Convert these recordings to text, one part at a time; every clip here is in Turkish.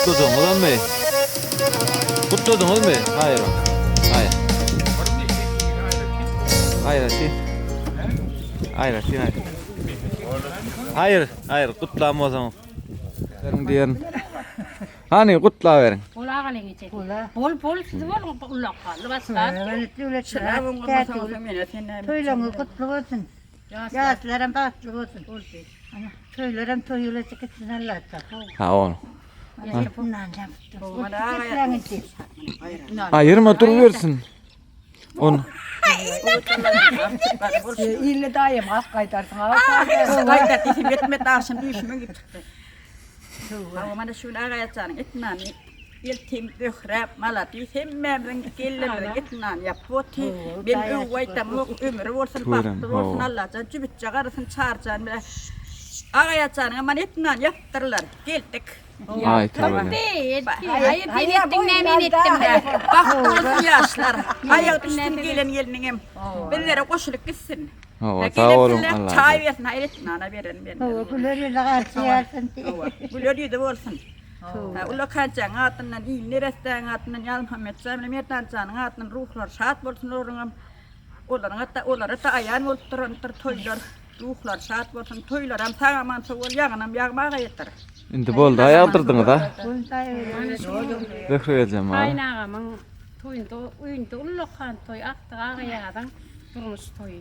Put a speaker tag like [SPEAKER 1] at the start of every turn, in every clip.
[SPEAKER 1] Kutladınız mı? Kutladınız mı? Hayır. Hayır. Hayır Atin. Hayır Atin. Hayır. Kutlama o zaman. Verin diyelim. Hani kutla verin.
[SPEAKER 2] Pula kaleng içe. Pul sizi var mı ulak kaldı başka.
[SPEAKER 3] Toylarım kutlu olsun. Yaşlarım bahtlı olsun. Toylarım toyuyla çıkırsın Allah'tan.
[SPEAKER 1] Ha onu.
[SPEAKER 3] Bundan yaptım.
[SPEAKER 1] Hayır mı dur versin. Onu.
[SPEAKER 4] İlle dayım az kaytarsın. Kaytar dişim etme taşın düşme gitti. Ama da şunu arayacağım etnani. İltim bührep malati hemmemden gellemeden etnan yapoti. Ben uvaytam ömür olsun baktı olsun Allah'tan cübit çağırırsın çağıracağım. Arayacağım ama etnan yaptırırlar. Geldik.
[SPEAKER 1] Ay tabii.
[SPEAKER 2] Hayır ben ettim ne min ettim de.
[SPEAKER 4] Bak olsun yaşlar. Ayak üstün gelen gelinin. Benlere koşulup gitsin.
[SPEAKER 1] Sağ olun Allah.
[SPEAKER 4] Çay versin hayret nana verin ben.
[SPEAKER 3] Kulları karşı yersin.
[SPEAKER 4] Bu lori de olsun. Ula kaçan atından il neresten atından Yalmuhammed Cemil Mertancan atından ruhlar şahat olsun orunum. Onlara da ayağın oturantır toylar. Ruhlar şahat olsun toylar. Am sağaman soğul yağınam yağmağa yeter.
[SPEAKER 1] Şimdi bolda ayaldırdınız ha. Bekleyeceğim ha.
[SPEAKER 2] Kaynağımın uyunda ullokan toy aktı ağayadan durmuş toy.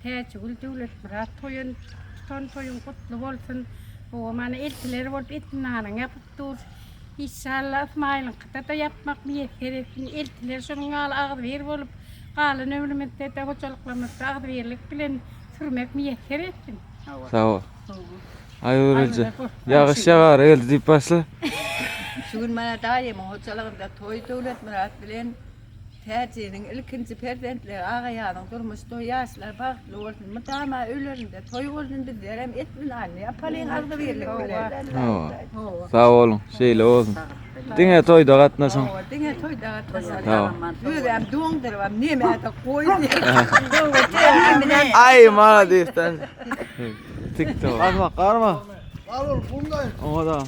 [SPEAKER 2] Teçgül devlet murat toyun toyun kutlu olsun. O mana eltileri volt etnanan yapıp dur. İnşallah İsmail'in kıtada yapmak bir herifin eltileri şunun ağır ver olup kalan ömrümde de hocalıklarımızda ağır verlik bilen sürmek bir herifin.
[SPEAKER 1] Sağ ol. Ay öylece. Yağış yağar elde deyip başla.
[SPEAKER 4] Şugün bana dayım hocalarında toy devlet murat bilen tercihinin ilkinci perdentleri ağayanın durmuş toy yaşlar baklı olsun. Mutama ölüründe toy olsun da derim etmin anne yapalım ağır verlik bilen.
[SPEAKER 1] Sağ olun. Şeyle olsun. Dine toyda katlasın.
[SPEAKER 4] Dine toyda katlasın.
[SPEAKER 1] Tamam.
[SPEAKER 4] Yüzem doğumdur var. Niye mi ata koydu?
[SPEAKER 1] Ay maladiften. TikTok. Karma.
[SPEAKER 5] Alır bundayım.
[SPEAKER 1] O da.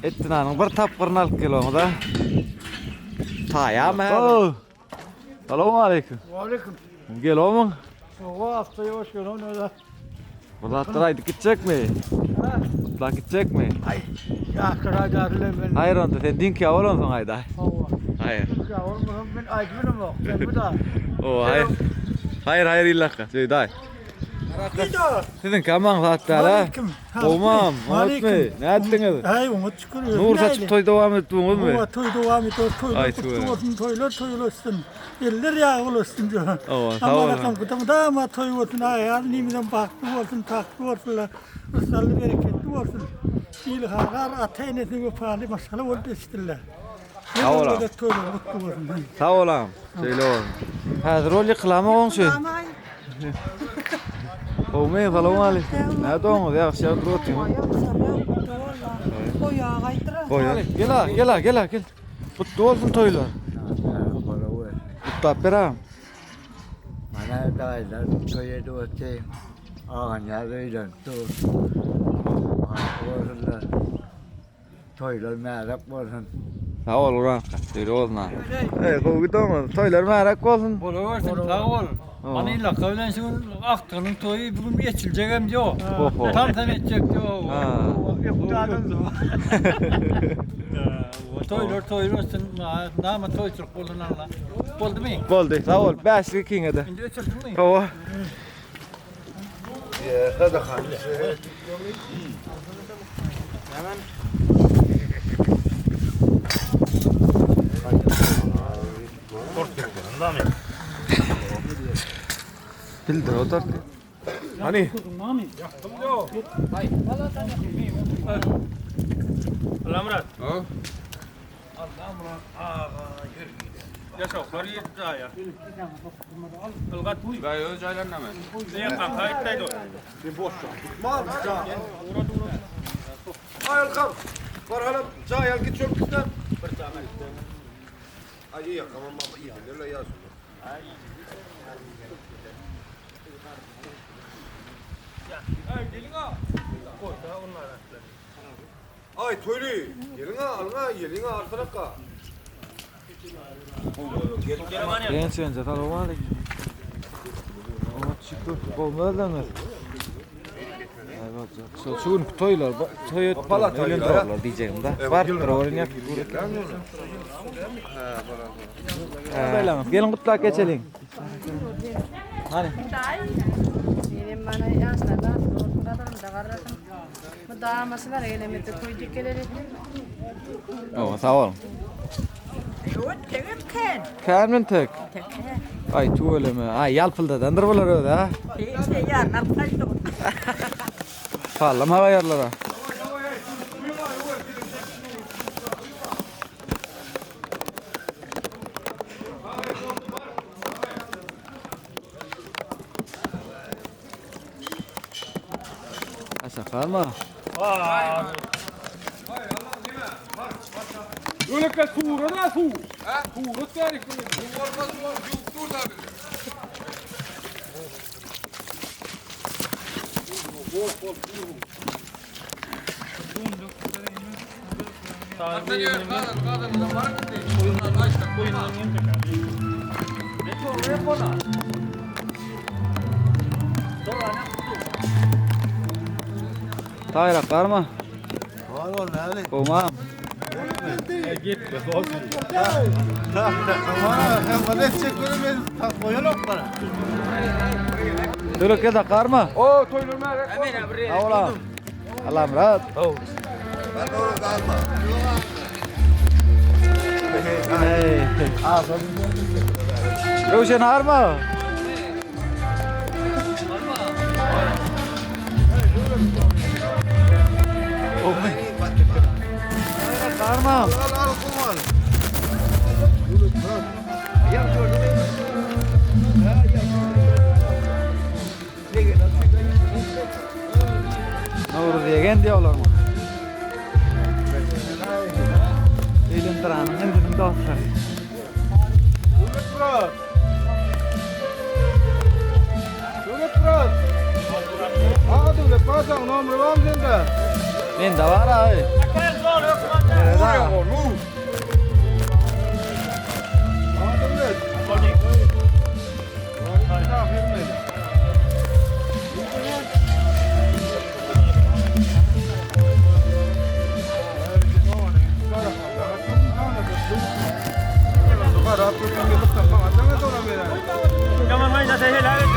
[SPEAKER 1] Ettiğinin bir tapkırını alıp geliyorum da. Tayam he. Selamun aleyküm.
[SPEAKER 5] Aleyküm.
[SPEAKER 1] Geliyorum.
[SPEAKER 5] O haftaya hoş geldin öyle.
[SPEAKER 1] Burada tıraydı gidecek mi? Burada gidecek mi?
[SPEAKER 5] Ay. Ya kıra dağıtılayım ben.
[SPEAKER 1] Hayır onda sen dinki avalon son ayda. Hayır.
[SPEAKER 5] Ya oğlum ben aydınım yok. Sen bu da.
[SPEAKER 1] O hayır. Hayır illaka. Şey day. Sizin kaman hatta la.
[SPEAKER 5] Aleyküm.
[SPEAKER 1] Olmam. Unutma. Ne ettiniz?
[SPEAKER 5] Ay umut çıkıyor.
[SPEAKER 1] Nur saçıp toy devam ettiniz mi?
[SPEAKER 5] O toy devam ediyor.
[SPEAKER 1] Ay,
[SPEAKER 5] Toylar olsun, toylar olsun. Eller yağ olsun diyor.
[SPEAKER 1] Sağ olun.
[SPEAKER 5] Ama rakam kutam da ama toy olsun. Ayağın nimiden baktı olsun, taktı olsun. Rısallı bereketli olsun. İlhanlar ataynesini yaparlı maşallah oldu isterler.
[SPEAKER 1] Sağ olun.
[SPEAKER 5] Toylar mutlu olsun.
[SPEAKER 1] Sağ olun. Şöyle olun. Hazır ol yıkılama olsun. Olmayı falan mı? Ne doğumuz ya? Aşağı oturuyor. Gel. Mutlu olsun toylar. Mutlu aperam.
[SPEAKER 6] Mana daylar toya dote ağanya verilen orlar toylar merak olsun.
[SPEAKER 1] Sağ ol ulan. Şöyle olsun ha. Kovu doğumuz. Toylar merak olsun.
[SPEAKER 7] Bolaversin sağ ol. Bana illa kavlensin aktığının toyu bugün geçilecek hem diyor. Tam edecek diyor. Toylar olsun. Nama toyçuk olun Allah. Oldu mu?
[SPEAKER 1] Oldu. Sağ ol. Beşlik kinge de.
[SPEAKER 7] Şimdi ölçüldün mü?
[SPEAKER 1] Kova.
[SPEAKER 6] Hadi hanım.
[SPEAKER 1] Bildir otur. Hani?
[SPEAKER 7] Allah Murat. Yaşa, karı yetti daha ya. Ilgat bu.
[SPEAKER 1] Gayet öz aylarına mı?
[SPEAKER 7] Ne yapalım? Kayıttaydı o.
[SPEAKER 5] Hayır kal.
[SPEAKER 8] Var hanım, çay git çok güzel. Acı yakamam ama iyi. Öyle yazıyor. Ay Toyli, gelin alına, gelin al tarafka.
[SPEAKER 1] Ben sen zaten olmadı. Ama çıkıyor, olmadı mı? Evet, şu toylar, toy toylar diyeceğim da. Var, program yap. Gelin kutlak geçelim. Hani?
[SPEAKER 2] Benim bana yaşlarda ortalarım da kardeşim. Bu dağılmasılar elemette koyduk gelir.
[SPEAKER 1] Sağ olun.
[SPEAKER 4] Yoğurt tegim ken.
[SPEAKER 1] Kärmen tek. Ay tuğuleme. Ay yalpılda dandır bolar öyle ha.
[SPEAKER 4] Ya narkaydı.
[SPEAKER 1] Fallam hava yerlere. Asa karma.
[SPEAKER 7] Öyle ki tuğra da tuğ. Tuğra tarif.
[SPEAKER 1] Tayra karma.
[SPEAKER 6] Var var ne öyle?
[SPEAKER 1] Komam.
[SPEAKER 6] Hem ne çekiyorum ben koyalım bana.
[SPEAKER 1] Dulu kita karma.
[SPEAKER 8] O Toyli mer.
[SPEAKER 1] Awla. Alam rat.
[SPEAKER 6] Ben doğru kalma.
[SPEAKER 1] Hey. Roshan harma. Karma.
[SPEAKER 6] Al al kumal.
[SPEAKER 1] Nur degen diyorlar. Elim taranın elim dostlar. Men de var ay.
[SPEAKER 7] Tamam haydi hadi.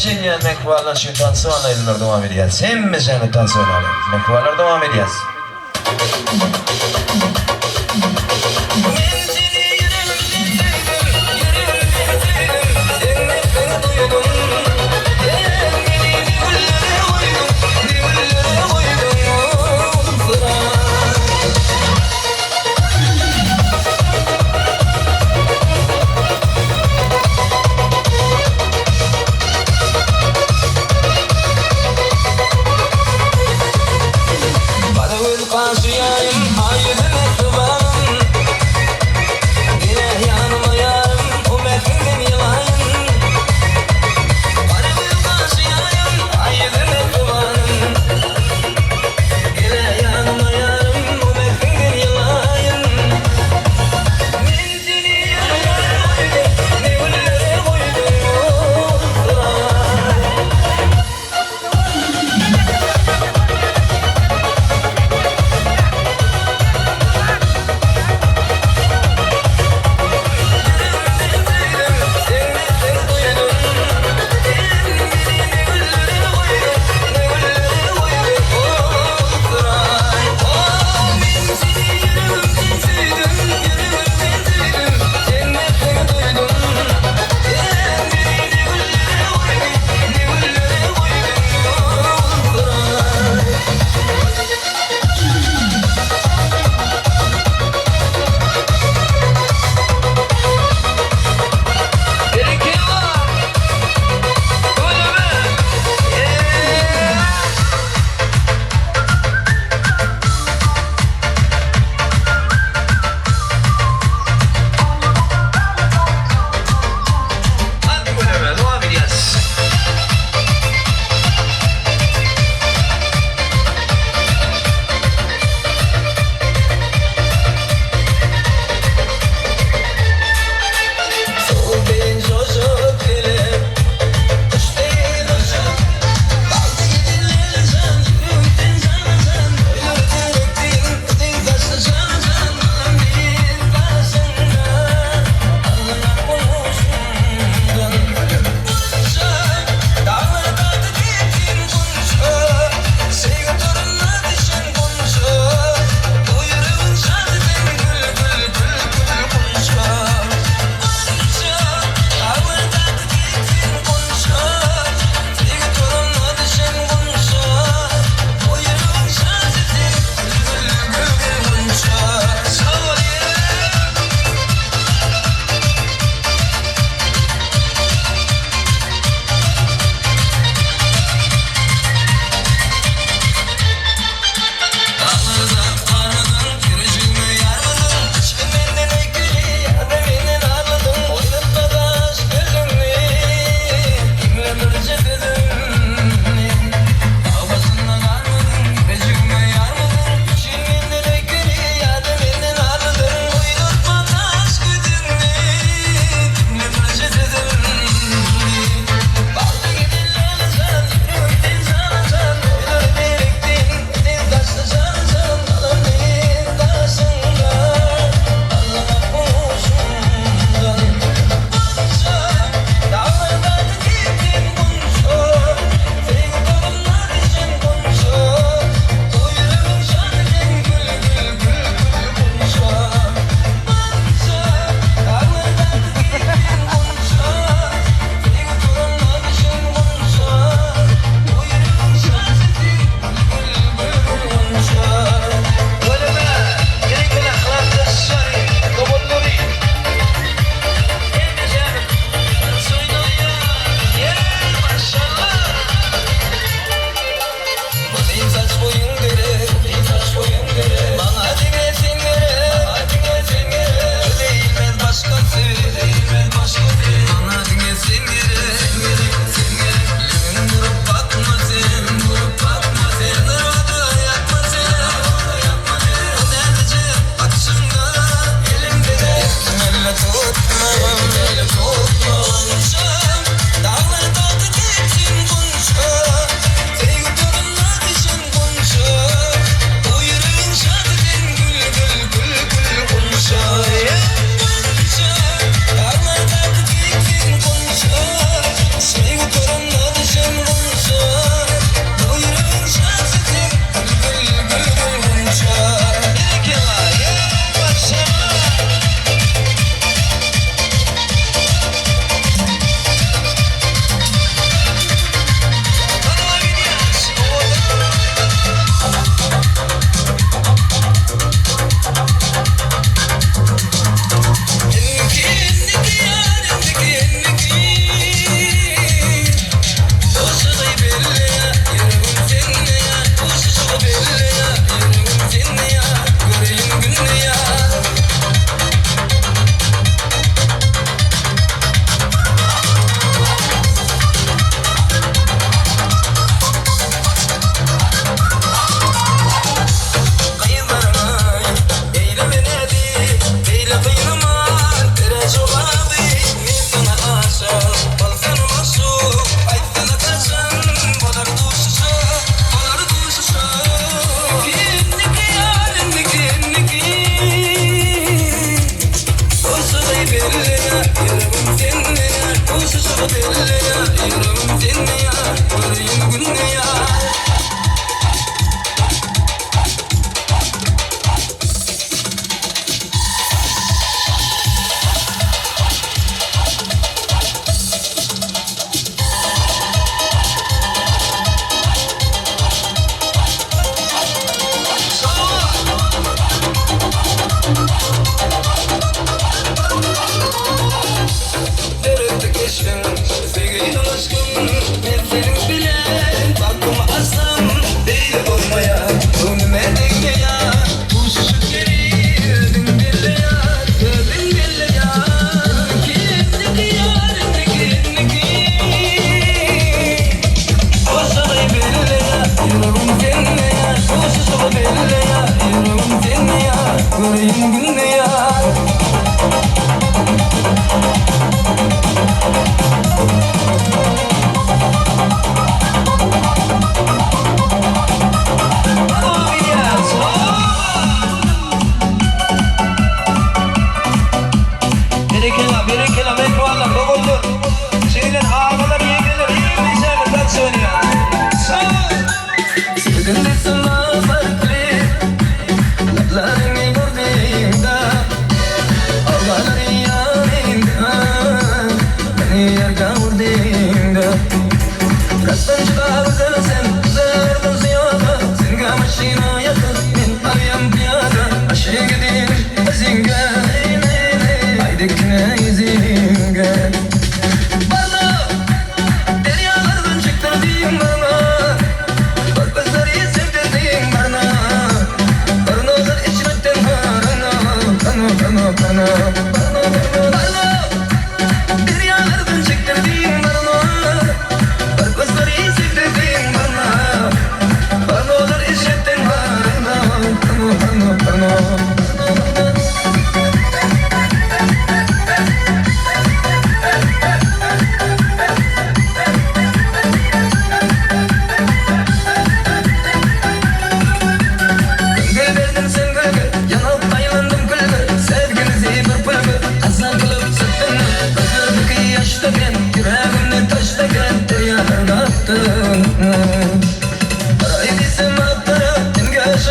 [SPEAKER 9] Şimdi mekvalar şundan sonra elimler devam edeceğiz. Hem cennetten sonra mekvalar devam edeceğiz.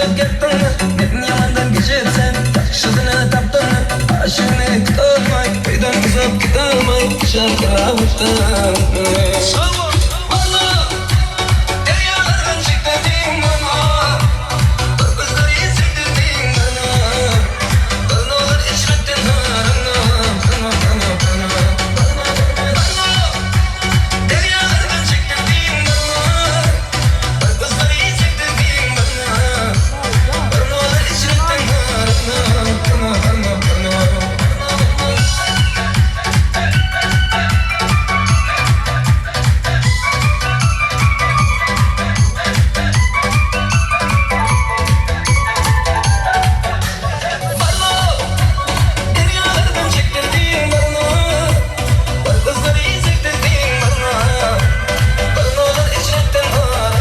[SPEAKER 9] Yaşap gittin, gittin yalandan geçirsen Şızını taptın, aşığını tutamay Kıydan kızıp tutamay, şarkıra uçtun Bana, deryalardan çıktın bana Kızları yetiştirdin bana Bana olur içmettin harana Bana deryalardan çıktın bana Kızları yetiştirdin bana Bana olur içmettin harana deryalardan çıktın bana Kızları yetiştirdin bana Bana olur içmettin harana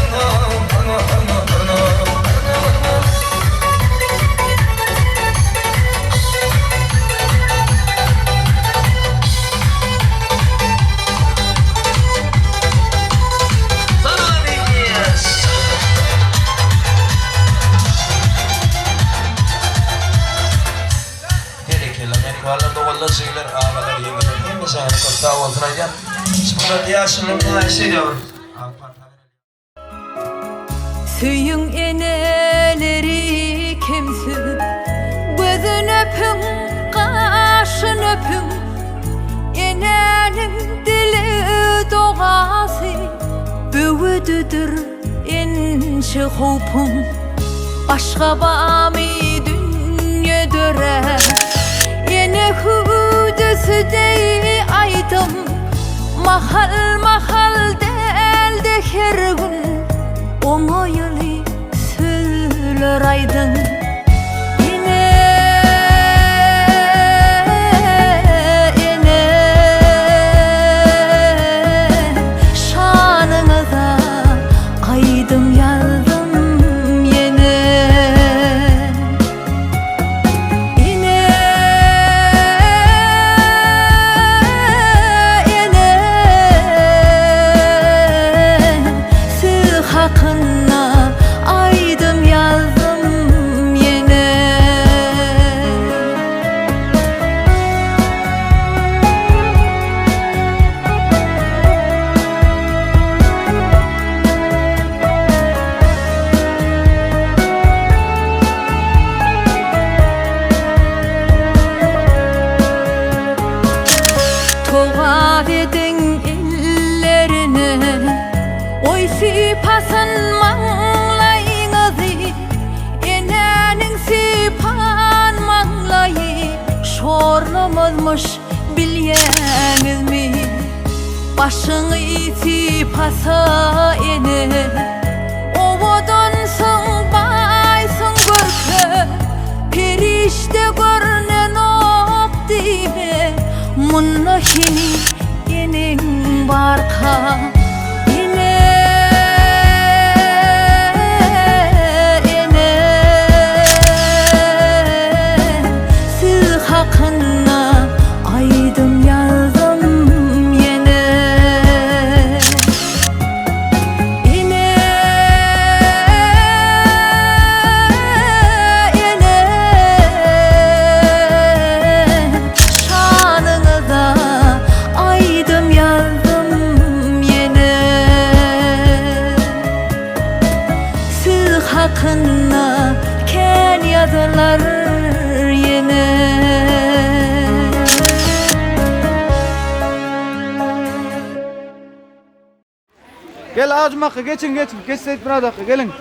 [SPEAKER 10] Süyün eneleri kimsin? Gözün öpün, kaşın öpün Enenin dili doğası Büvüdüdür inşi hupun Başka bami dünya döre Yine hüdüsü dey aydım Mahal mahal delde her gün Onu yılı söyler aydın Şanınıza aydım yazdım yine Siz hakkında aydım yazdım yine Tuğat edin ellerine Oy sipasın mağlayınızı Enenin sipan mağlayı Şorlamazmış bilyeniz mi Başını sipasa ene Ovaдаnsın baysın görke Perişte görnen ok dime Munna hini enin barka Hakkında aydım yazdım yine Şanınıza aydım yazdım yine Siz hakkında ken yazırlar yine
[SPEAKER 1] Gel ağacım hakkı geçin. Geçseydik bir dakika gelin.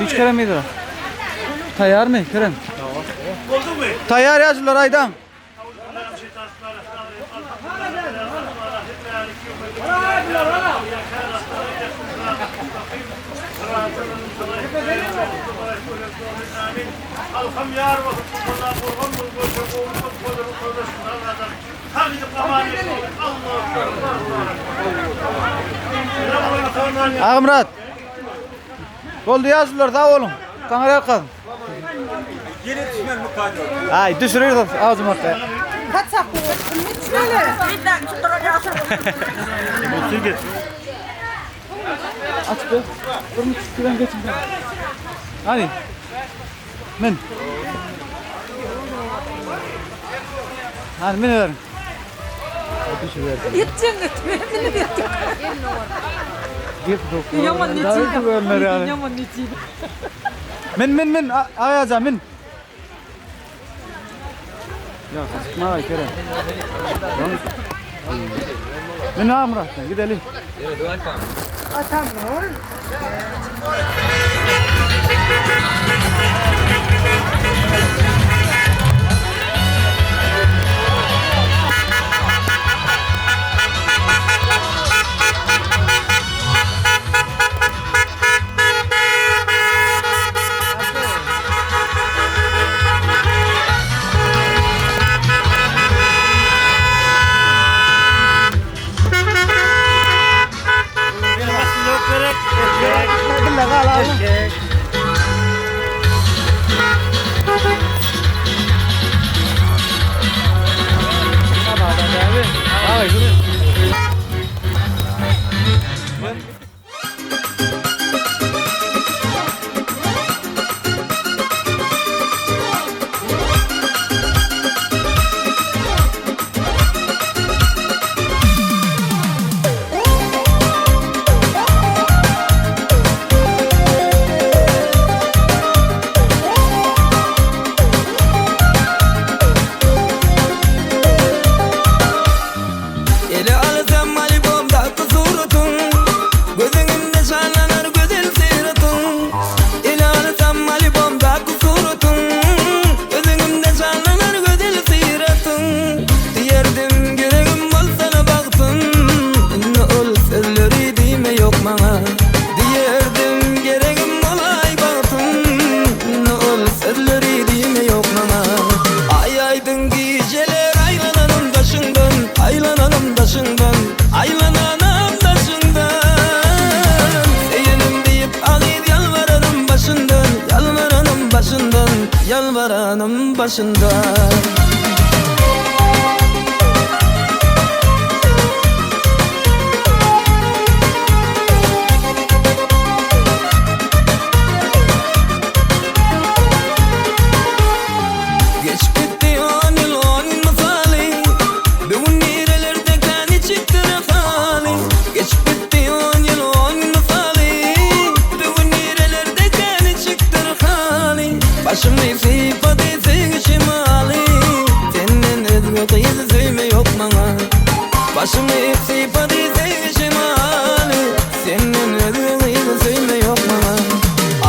[SPEAKER 1] Hiç Kerem miydi o? Tayyar mı Kerem? Tayyar yazdılar aydan.
[SPEAKER 5] Alhamdülillah.
[SPEAKER 1] Ağamrat. Oldu yazdılar da oğlum. Kameraya kalın.
[SPEAKER 8] Yine düşmen mi kaçıyor?
[SPEAKER 1] Ay düşürüyor da ağzım ortaya.
[SPEAKER 4] Bir dakika tutturacağız.
[SPEAKER 1] Aç be. Durmuş şuradan geçin. Hadi. Min. Hadi min verin.
[SPEAKER 3] Yeteceksin götürmeye bile yok.
[SPEAKER 1] Git doktor.
[SPEAKER 3] Yaman
[SPEAKER 1] Daha
[SPEAKER 3] netice.
[SPEAKER 1] iyi böyle yani.
[SPEAKER 3] Yaman netice.
[SPEAKER 1] Min. Ayağa min. Ya sıkma ay Kerem. Min amra. Gidelim.
[SPEAKER 3] Atamıyor.
[SPEAKER 1] Billah kal oğlum. Ay, dur.
[SPEAKER 9] Ele alsam albomda kusurutun, gözünümde şanlanar güzel siratun. Ele alsam albomda kusurutun, gözünümde şanlanar güzel siratun. Diyerdim yüreğim olsana baktın, ne ol sözleri dime yok bana. Diyerdim yüreğim olay baktın, ne ol sözleri dime yok bana. Ay aydın geceler aylananım taşından, aylananım taşından, aylananım taşından. Seyenim deyip ağır yalvaranım başından, yalvaranım başından, yalvaranım başından. Geç bitti 10 yıl 10 misali, bugün nerelerde kendi çıktı hali. Geç bitti 10 yıl 10 misali, bugün nerelerde kendi çıktı hali. Başımı sıyıp değilse şimali, senden özgür kıyız söyleme yok bana. Başımı sıyıp değilse şimali, senden özgür kıyız söyleme yok bana.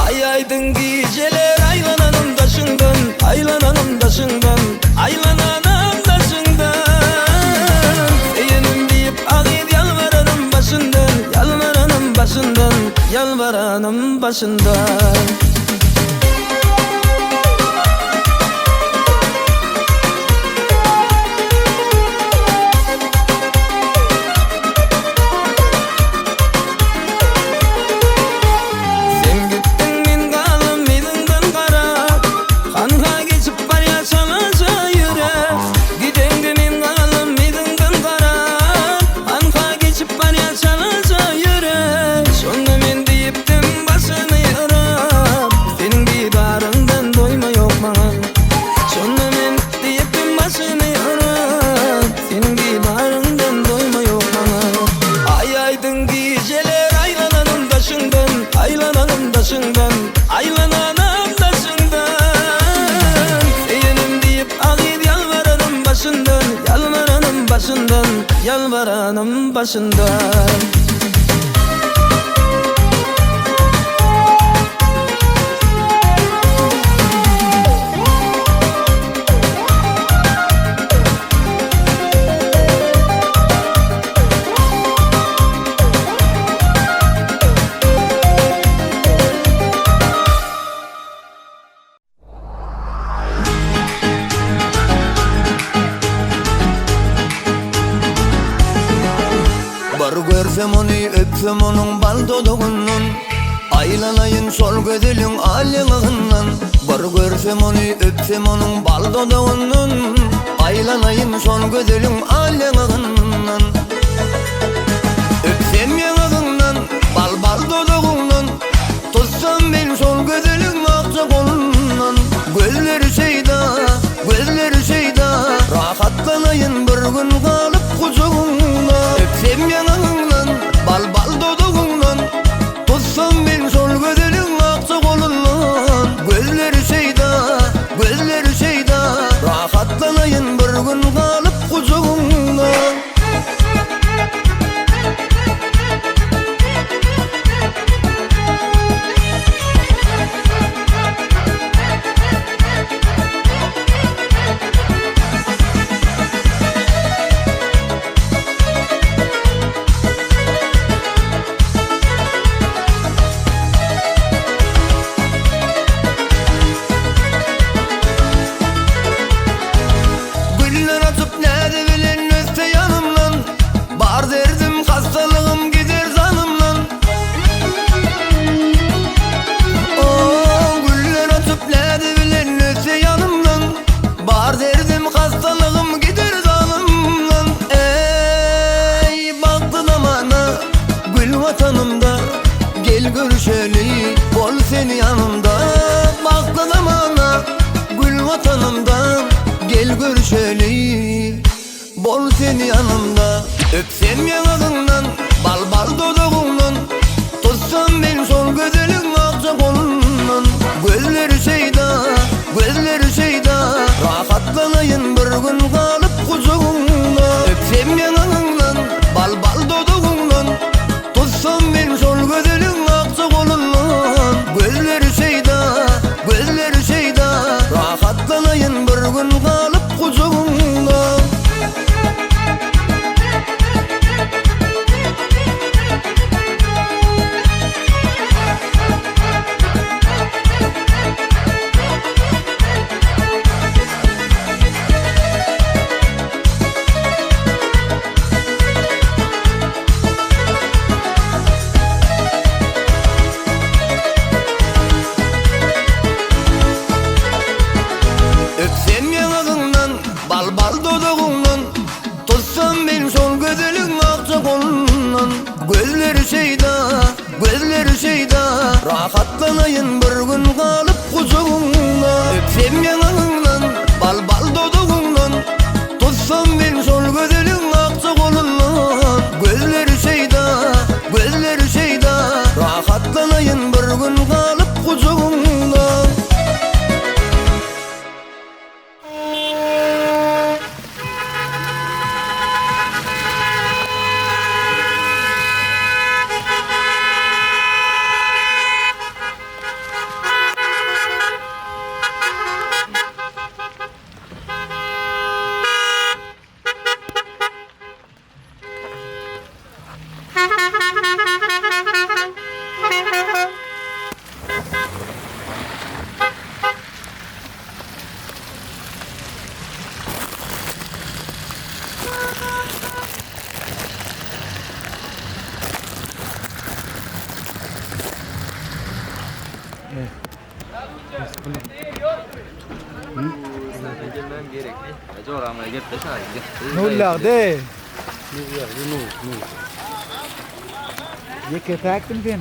[SPEAKER 9] Ay aydın geceler aylananım taşından, aylananım taşından, aylananım taşından. Seyenim deyip ağır yalvaranım başından, yalvaranım başından, yalvaranım başından. Sen gittin min kalım midindan kara, kanka geçip var ya çalaca yürek. Giden de min kalım midindan kara, kanka geçip var ya çalaca yürek. Şonda men deyiptim başını yarap, senin didarından doyma yok bana. Şonda men deyiptim başını yarap, senin didarından doyma yok bana. Ay aydın geceler aylananım taşından, aylananım taşından, aylananım taşından. Seyenim deyip ağır yalvaranım başından, yalvaranım başından, yalvaranım başından. Bar görsem Aylanayın sol gözülün alyanağından. Bir görsem onu öpsem onun bal dodağından. Aylanayın sol gözülün alyanağından. Öpsem yanağından bal dodağından. Tutsam ben sol gözülün akça kolundan. Gözleri şeyda rahatlanayın bir gün kalıp kucağında. Öpsem yanağından bal dodağından. Tutsam ben sol gözülün akça kolundan. Gözleri şeyda rahatlanayın bir gün kalıp kucağında. Güller açıp nerede bilen öste yanımdan. Bar derdim hastalığım gider zanımdan. Güller açıp nerede bilen öste yanımdan. Bar derdim hastalığım gider zanımdan. Ey baktın amana gül vatanımda. Gel görüşeli bol seni yanımda. Baktın amana gül vatanımda. Gel görüşeli bol seni yanımda. Öpsem yanağından bal dodağından. Tutsam ben sol gözülün akça kolundan. Gözleri şeyda rahatlanayın bir gün kalıp kucağında. Öpsem yanağından bal dodağından. Tutsam ben sol gözülün akça kolundan. Gözleri şeyda rahatlanayın bir gün kalıp kucağında. Öpsem yanağından bal dodağından. Tutsam ben sol gözülün akça kolundan. Gözleri şeyda rahatlanayın bir gün kalıp kucağında. Öpsem yanağından bal dodağından. Tutsam ben sol gözülün akça kolundan. Gözleri şeyda rahatlanayın bir gün kalıp kucağında.
[SPEAKER 1] Nulla de. Ye ketaktin ben.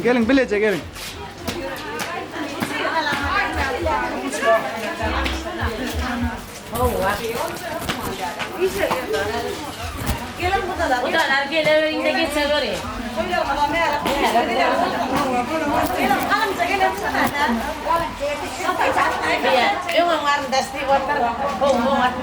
[SPEAKER 1] Gelin bilece gelin.
[SPEAKER 3] Udalar gelevinde geçer oraya. Yung ang dusty water, bong at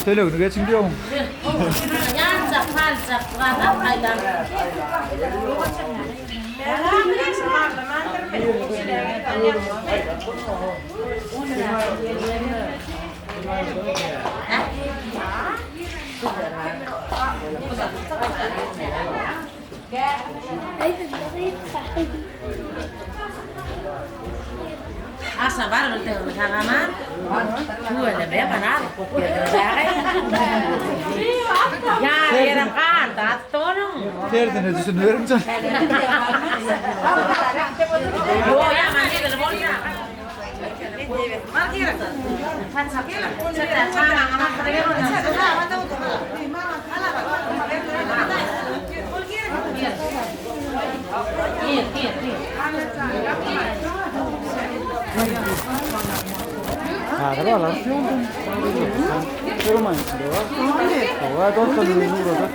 [SPEAKER 1] Söyle onu geçin diyor mu?
[SPEAKER 3] Yanacak, falacak, kadar kaydan. Asa var mı diyorum sana? Bu öyle be bana. Ya yerim kan da torun.
[SPEAKER 1] Derdini düşünüyorum canım.
[SPEAKER 3] Yo ya mani böyle bol ya. Mal kira. Sen sakela. Sen sana ana kadar
[SPEAKER 1] Ada lah, Kurma içinde var. Hava dostlar burada.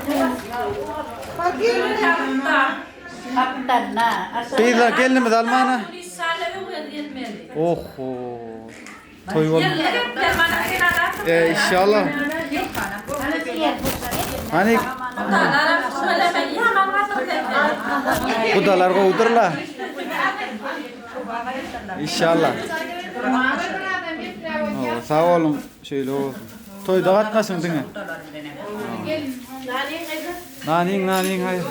[SPEAKER 1] Beyler gelinimiz Almanya. Oh. Toy var. İnşallah. Hani kudalar kovdurlar. İnşallah. Sağ olun şöyle olsun. Toy dağıtmasın değil mi? Nanin hayır.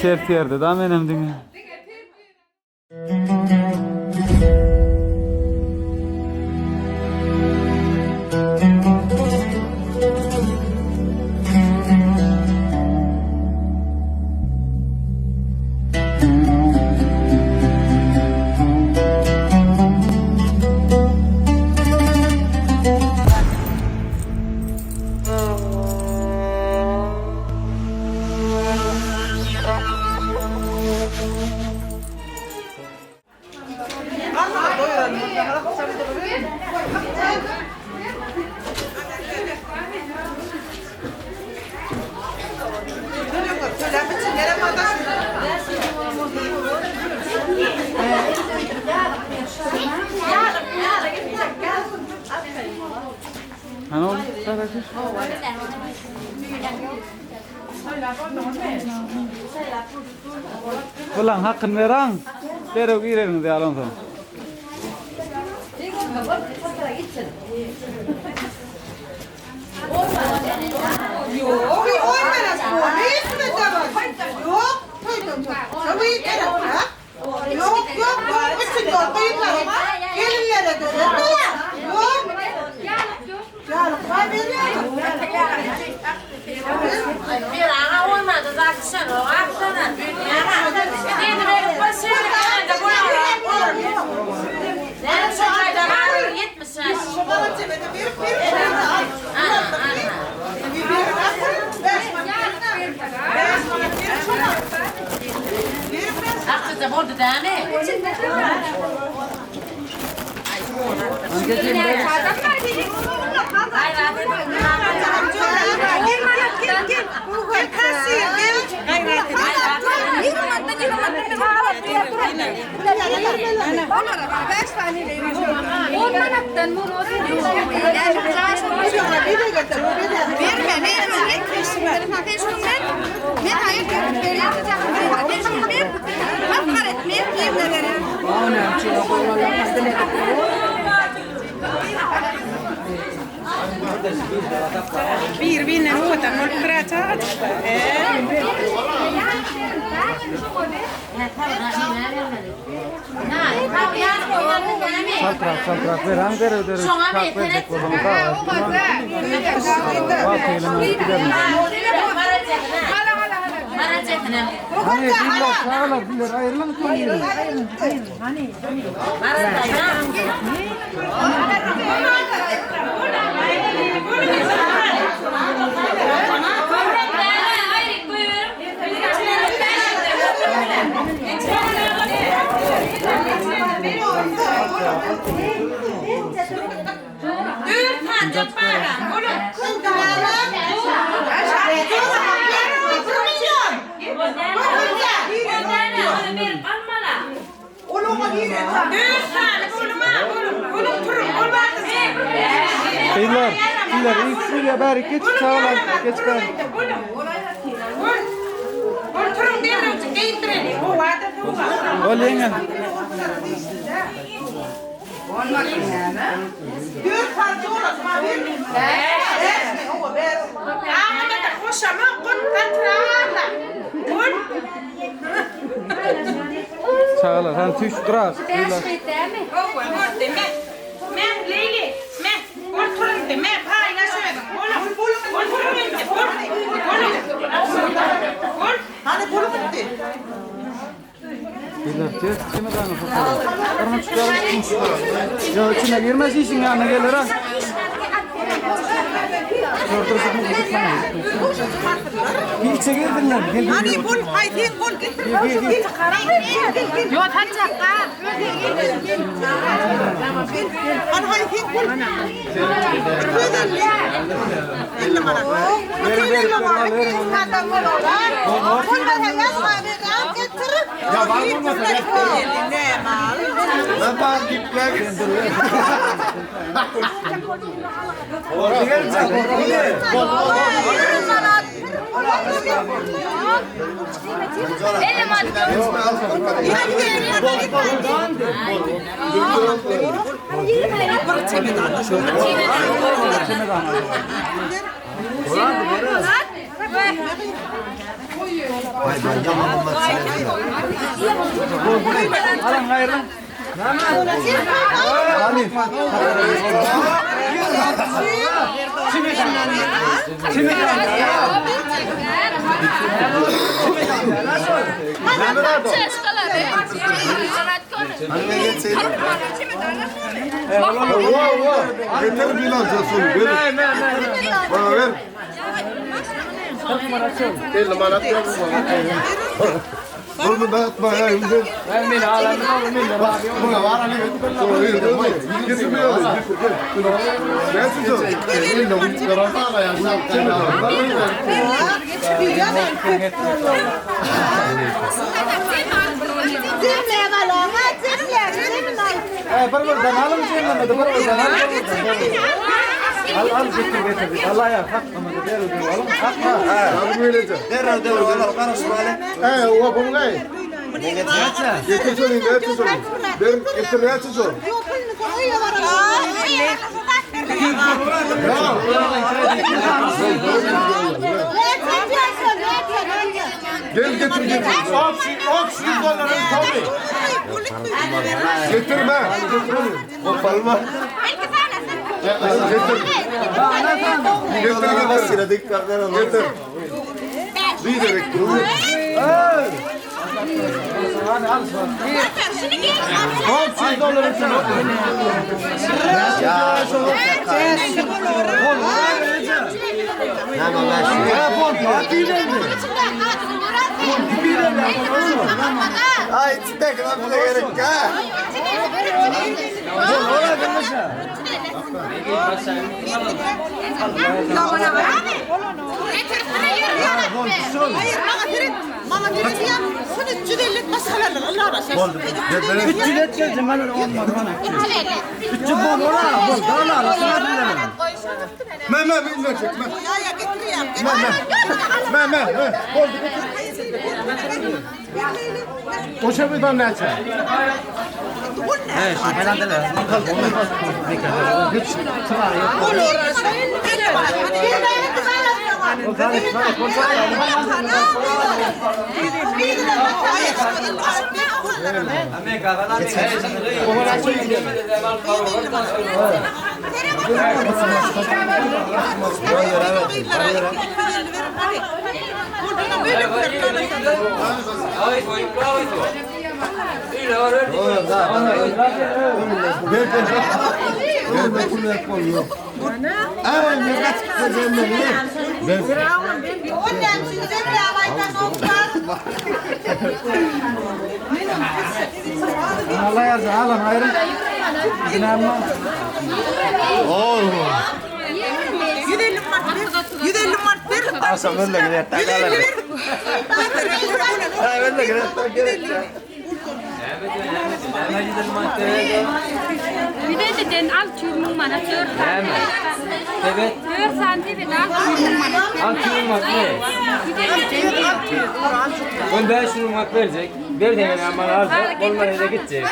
[SPEAKER 1] Ter da benim değil mi? Hani oldu? Ulan hakkın veren. Derek girelim de alın sana.
[SPEAKER 3] Yok, oynanas bu. Hiçbir de var. Yok, toydum. Tabii ki ha. Yok. Bütün doktorlar gelinlere de. Yok. Ya, kaybediyorum. Bir ana olmadı da sen o aksana. Dedi benim başım da bu ara. Ne çayda var 70 sen. Bana çemede bir. Aklı da buldu değil mi? Bir binne nuotan mol krata.
[SPEAKER 1] Saltrak veren dere kalk verecek oğlum da. Bak eyleme gidelim. Hani diller sağlar diller ayrılan koyuyor. Hani. Beyler, ilk bari geç sağlar, geç bari. Olengel.
[SPEAKER 3] Bir parça orası var. boşama kontrala.
[SPEAKER 1] Çağlar, sen tüş durar.
[SPEAKER 3] Men Leyli, men oturun de, men paylaşıyordum. Oturun de,
[SPEAKER 11] Hani bunu bitti.
[SPEAKER 1] Billah diyor, kime kanı fotoğraf? Orma çıkarız. Ya içine girmez işin yanına gelir ha. Ortası mı gidip sana? Bir içe girdinler.
[SPEAKER 11] Hani bul, haydi bul.
[SPEAKER 2] Yok hancak ha.
[SPEAKER 11] Hani haydi bul. İlle bana.
[SPEAKER 6] Ya var mı mesela?
[SPEAKER 11] Ne mal?
[SPEAKER 6] Ben bana gitmek.
[SPEAKER 1] Alan hayırlı. Ali.
[SPEAKER 6] Yeter bir lan sözünü. Verin. Bana ver. 50 manat yok mu? Bunu dağıtma ya.
[SPEAKER 1] Ben beni alanım oğlum.
[SPEAKER 6] Buna var Ali. Sonra verin. Getirmiyor. Ben size. Elinde bu tarafına ya.
[SPEAKER 1] Beraber alım şeyinle beraber al getir. Allah ya kalkma da der o alım kalkma.
[SPEAKER 6] Yardım edeceğim.
[SPEAKER 8] Derhal karışma hele.
[SPEAKER 6] O bunu ne?
[SPEAKER 8] Ne getireceksin?
[SPEAKER 6] Getir ne getir. Ben getir ne açacağım? Gel getir. Oksijen doları tabii. Getirme. Kopalma. Getir. Getir. Bir de bekliyorum.
[SPEAKER 1] Oksijen doları için.
[SPEAKER 6] Ay tek lan bile gerek ya.
[SPEAKER 11] Mama dedi ya, şunu cüdelik masalalar Allah razı
[SPEAKER 1] 300 et geldim ben olmadı bana. 300 bol ola bol dağlar sana dilerim.
[SPEAKER 6] Ben bilmem çekme.
[SPEAKER 11] Ya getiriyorum.
[SPEAKER 6] Ben. Koşa bir tane ne açar?
[SPEAKER 1] He şu falan da lazım. Allah yazdı alın hayırlı. İnanma.
[SPEAKER 11] Yüdelim mart ver.
[SPEAKER 6] Asam öyle gider. Öyle gider.
[SPEAKER 2] Bir de den al çürümün bana 4 tane.
[SPEAKER 7] Evet.
[SPEAKER 2] 4 santim al çürümün bana.
[SPEAKER 7] Al çürümak ne? Ben 5 çürümak verecek. Bir de yani bana alacak. Olmaya da gidecek.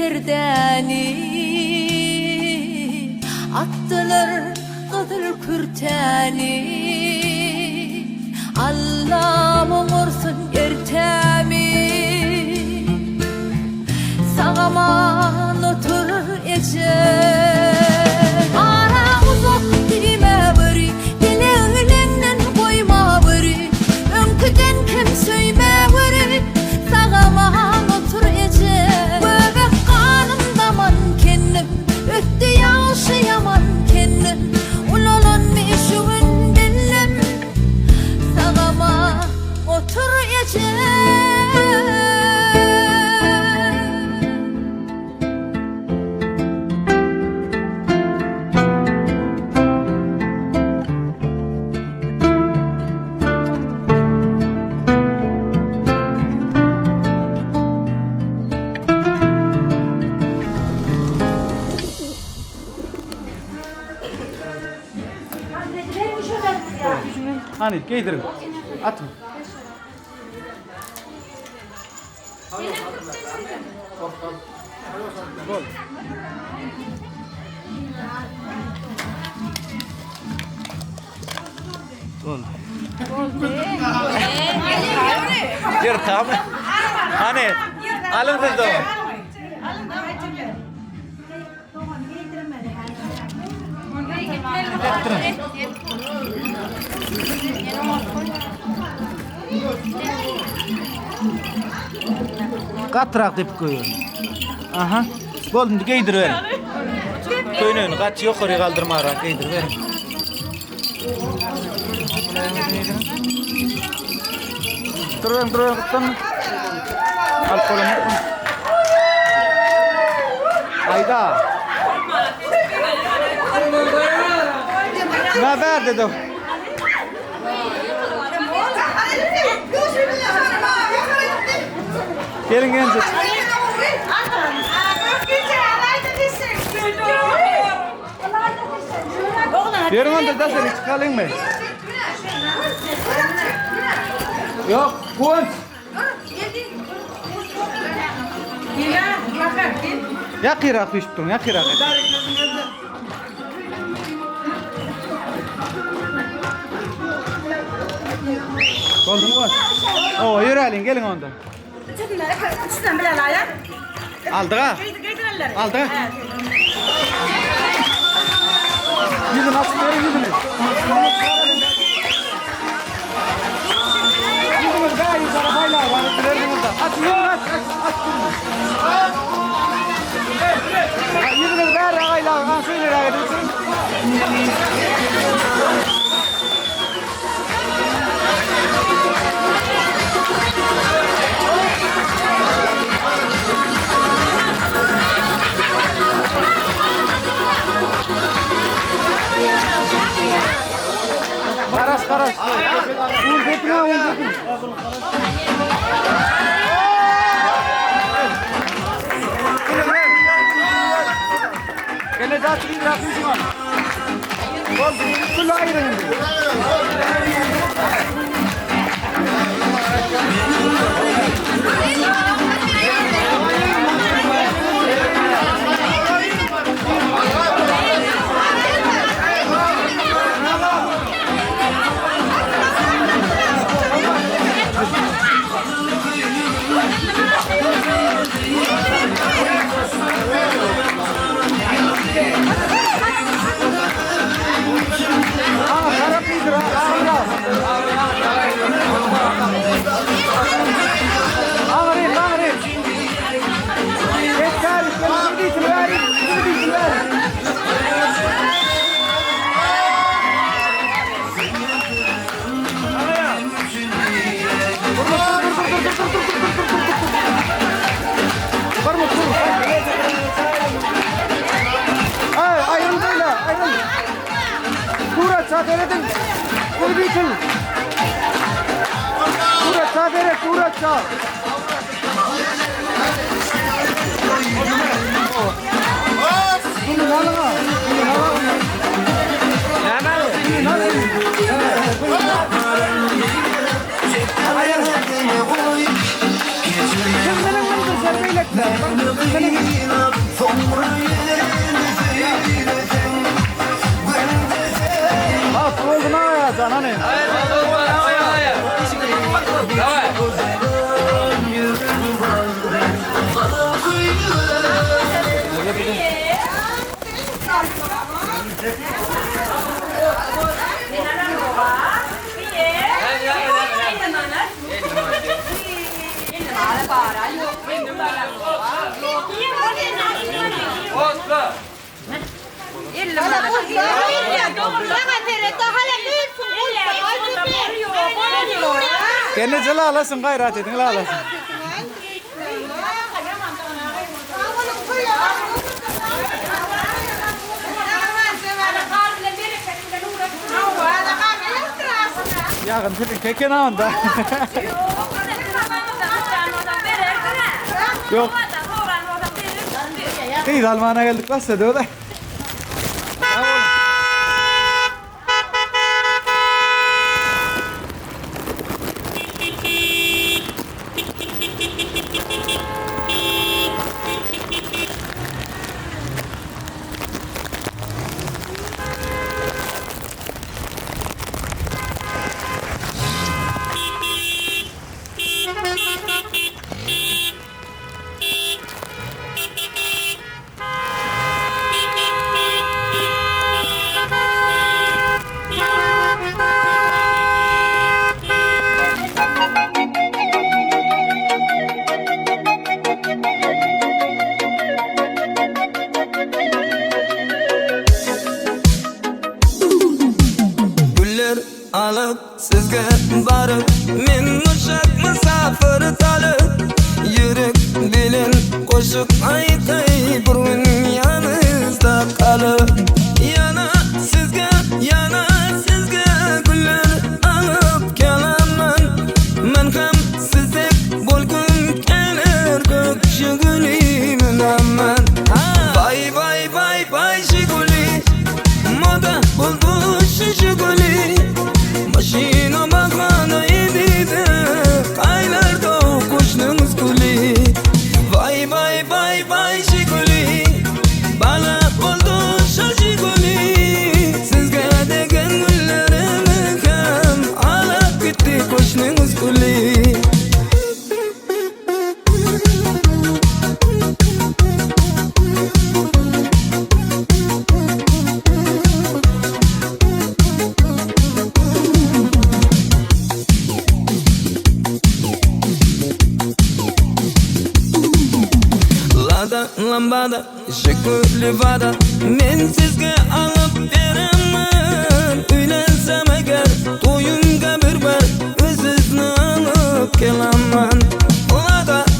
[SPEAKER 10] perdeni attılar kızıl kürteni Allah'ım olsun ertemi sağaman oturur ece ara uzak dilime bari dileğinden koyma bari önküden kim söyme bari sağaman otur ece bebek kanımdaman kendim öttü yaşayaman kendim ulolan meşhurun dillim sağama otur ece
[SPEAKER 1] Hani giydirin. Atın. Gol. Gol. Yırtam. Hani alın siz de. Katrak dip koyuyor. Aha. Golden giydir verin. Köyünün kaç yukarı kaldırma ara giydir verin. Durun tutun. Al kolunu. Hayda. Ne haber dedim. Gelin gelin. Verin onu da seni çıkalım mı? Yok, punç. Ya kırak piştin, ya kırak. Oldu mu? Oo, yürüyelim, gelin ondan. Aldık ha? Aldık. Yüzün açık verin yüzünü. Yüzünüz gayet arabayla var. Aç yüzünü aç. Yüzünüz gayet arabayla var. Şöyle gayet açın. Karas. Un getme. Kene zaten bir yapmışım var. Bol kullu ayrılın. Sen sana ne? Kene jala alasın gayret edin la alasın. Ya kan keke ne anda? Yok. İyi Alman'a geldik nasıl diyor da.
[SPEAKER 9] Alıp sizge barıp men uçak misafir talıp yürek bilin koşup aytay burun yanınızda kalıp yana sizge güller alıp kelaman men ham sizdek bo'lgum kelir ko'kshigulim aman vay vay vay vay shiguli moda bo'ldu shiguli Maşina bakana edide Kaylarda koşnumuz kuli Vay vay vay vay şikuli Bana oldu şaşikuli Sizge degen güllerimi kam Alap gitti koşnumuz kuli Lambada, şekilli vada Men sizge alıp veremem Üylensem eğer toyumga bir bar Özüzni alıp kelaman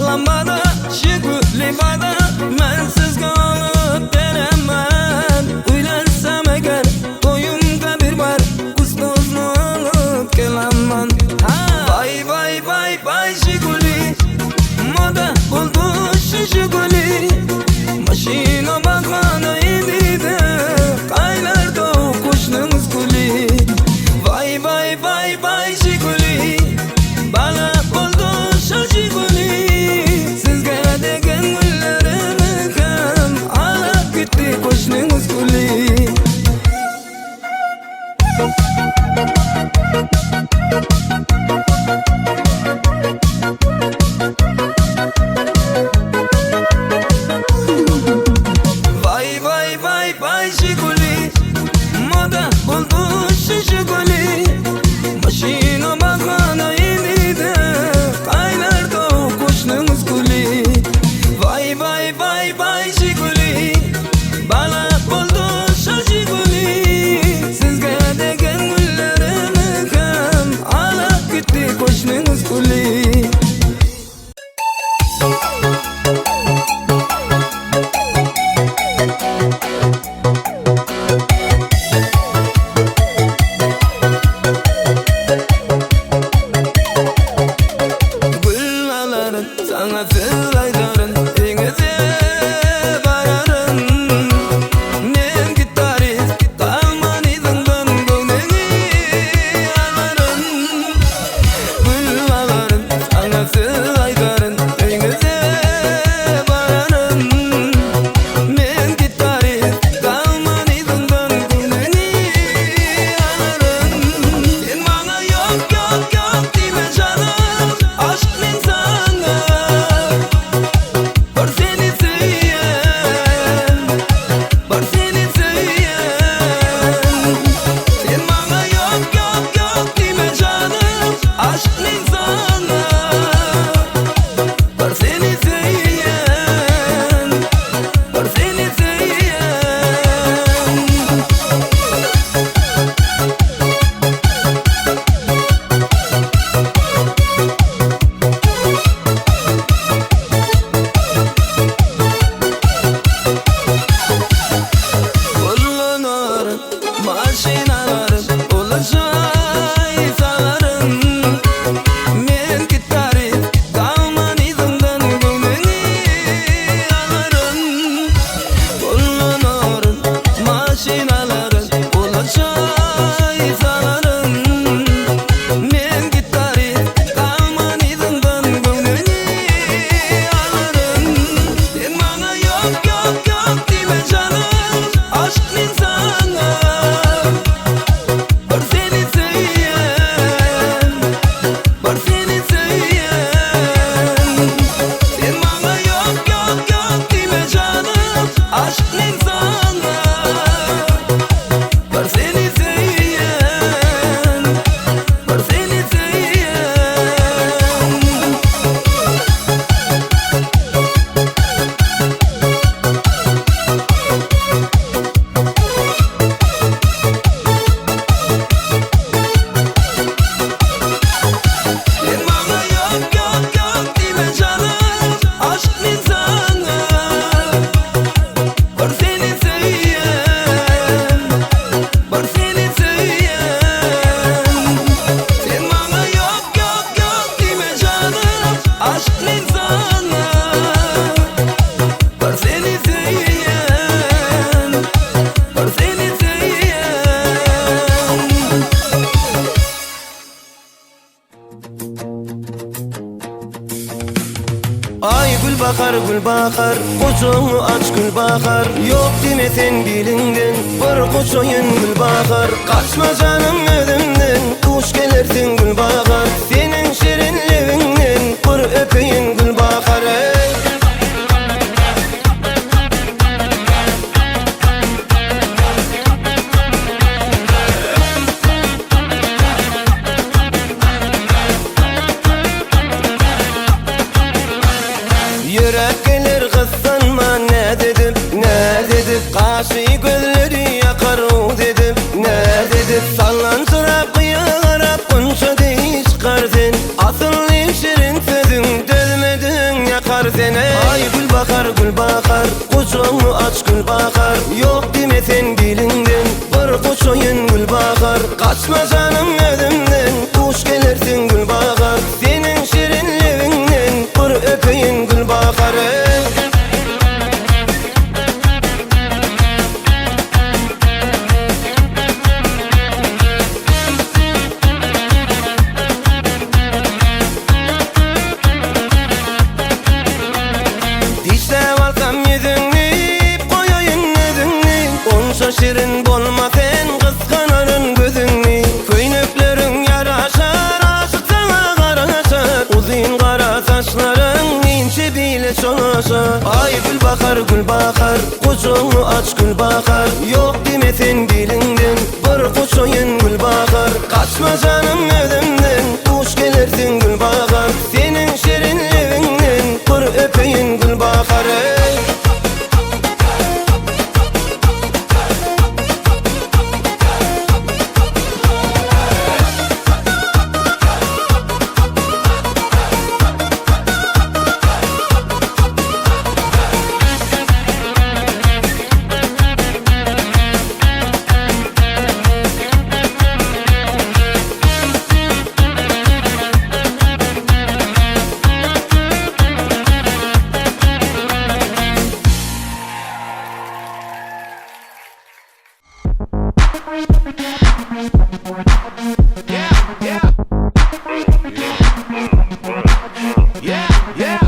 [SPEAKER 9] Lambada, şekilli vada Men sizge alıp veremem Üylensem eğer toyumga bir bar Kustozni alıp kelaman Vay vay vay vay şekilli Moda oldu şekilli Maşina bakana edide Kaylarda koşnumuz kuli Vay vay vay vay şikuli Bana oldu şaşikuli Sizge degen güllerimi kam Alap gitti koşnumuz kuli Moda buldu şişikuli Maşina bakana edide Kaylarda koşnumuz kuli Vay vay vay vay şikuli Bana buldu şişikuli Sizge degen güllerimi kam Alap gitti koşnumuz kuli maşinalarım olacak salarım. Men gitarı kalman izimden gönlünü alırım. Kullanırım maşinalarım olacak salarım. Men gitarı kalman izimden gönlünü alırım. Sen bana yok yok yok deme canım, aşk insanı var seni söyleyen, var seni söyleyen. Sen bana yok yok yok deme canım, aşk insanı var seni söyleyen, var seni söyleyen. Sen bana yok yok yok deme canım, aşk insanı var seni söyleyen, var seni söyleyen. Sen bana yok yok yok deme canım, aşk insanı var seni söyleyen, var seni söyleyen. Ay gül bakar, koçoğunu aç gül bakar. Yok demesen dilinden, bir koçoyun gül bakar. Kaçma canım ödümden, kuş gelirsin gül bakar. Senin şirin levinden, bir öpeyim gül bakar. Yürek gelir kıssanma ne dedim, ne dedim. Kaşı gözleri yakar o dedim, ne dedim. Sallansırap kıyarap konuşa değil çıkarsın. Asıl şirin sözün dölmedin yakar seni. Ay gül bakar, koçoğunu aç gül bakar. Yok demesen dilinden, bir koçoyun gül bakar. Kaçma canım ödümden, kuş gelirsin gül bakar. Senin şirin levinden, bir öpeyim gül bakar. Dişlev alsam yüzünü, koyayım yüzünü. Onca şirin bolma sen, kıskanarın gözünü. Köynüklerin yaraşar, aşık sana karaşar. Uzun kara saçların ince bile çolaşar. Ay gül bakar, koçoğunu aç gül bakar. Yok demesen dilinden, bir koçoyun gül bakar. Kaçma canım ödümden, kuş gelirsin gül bakar. Senin şirin levinden, bir öpeyim gül bakar.
[SPEAKER 10] Yeah.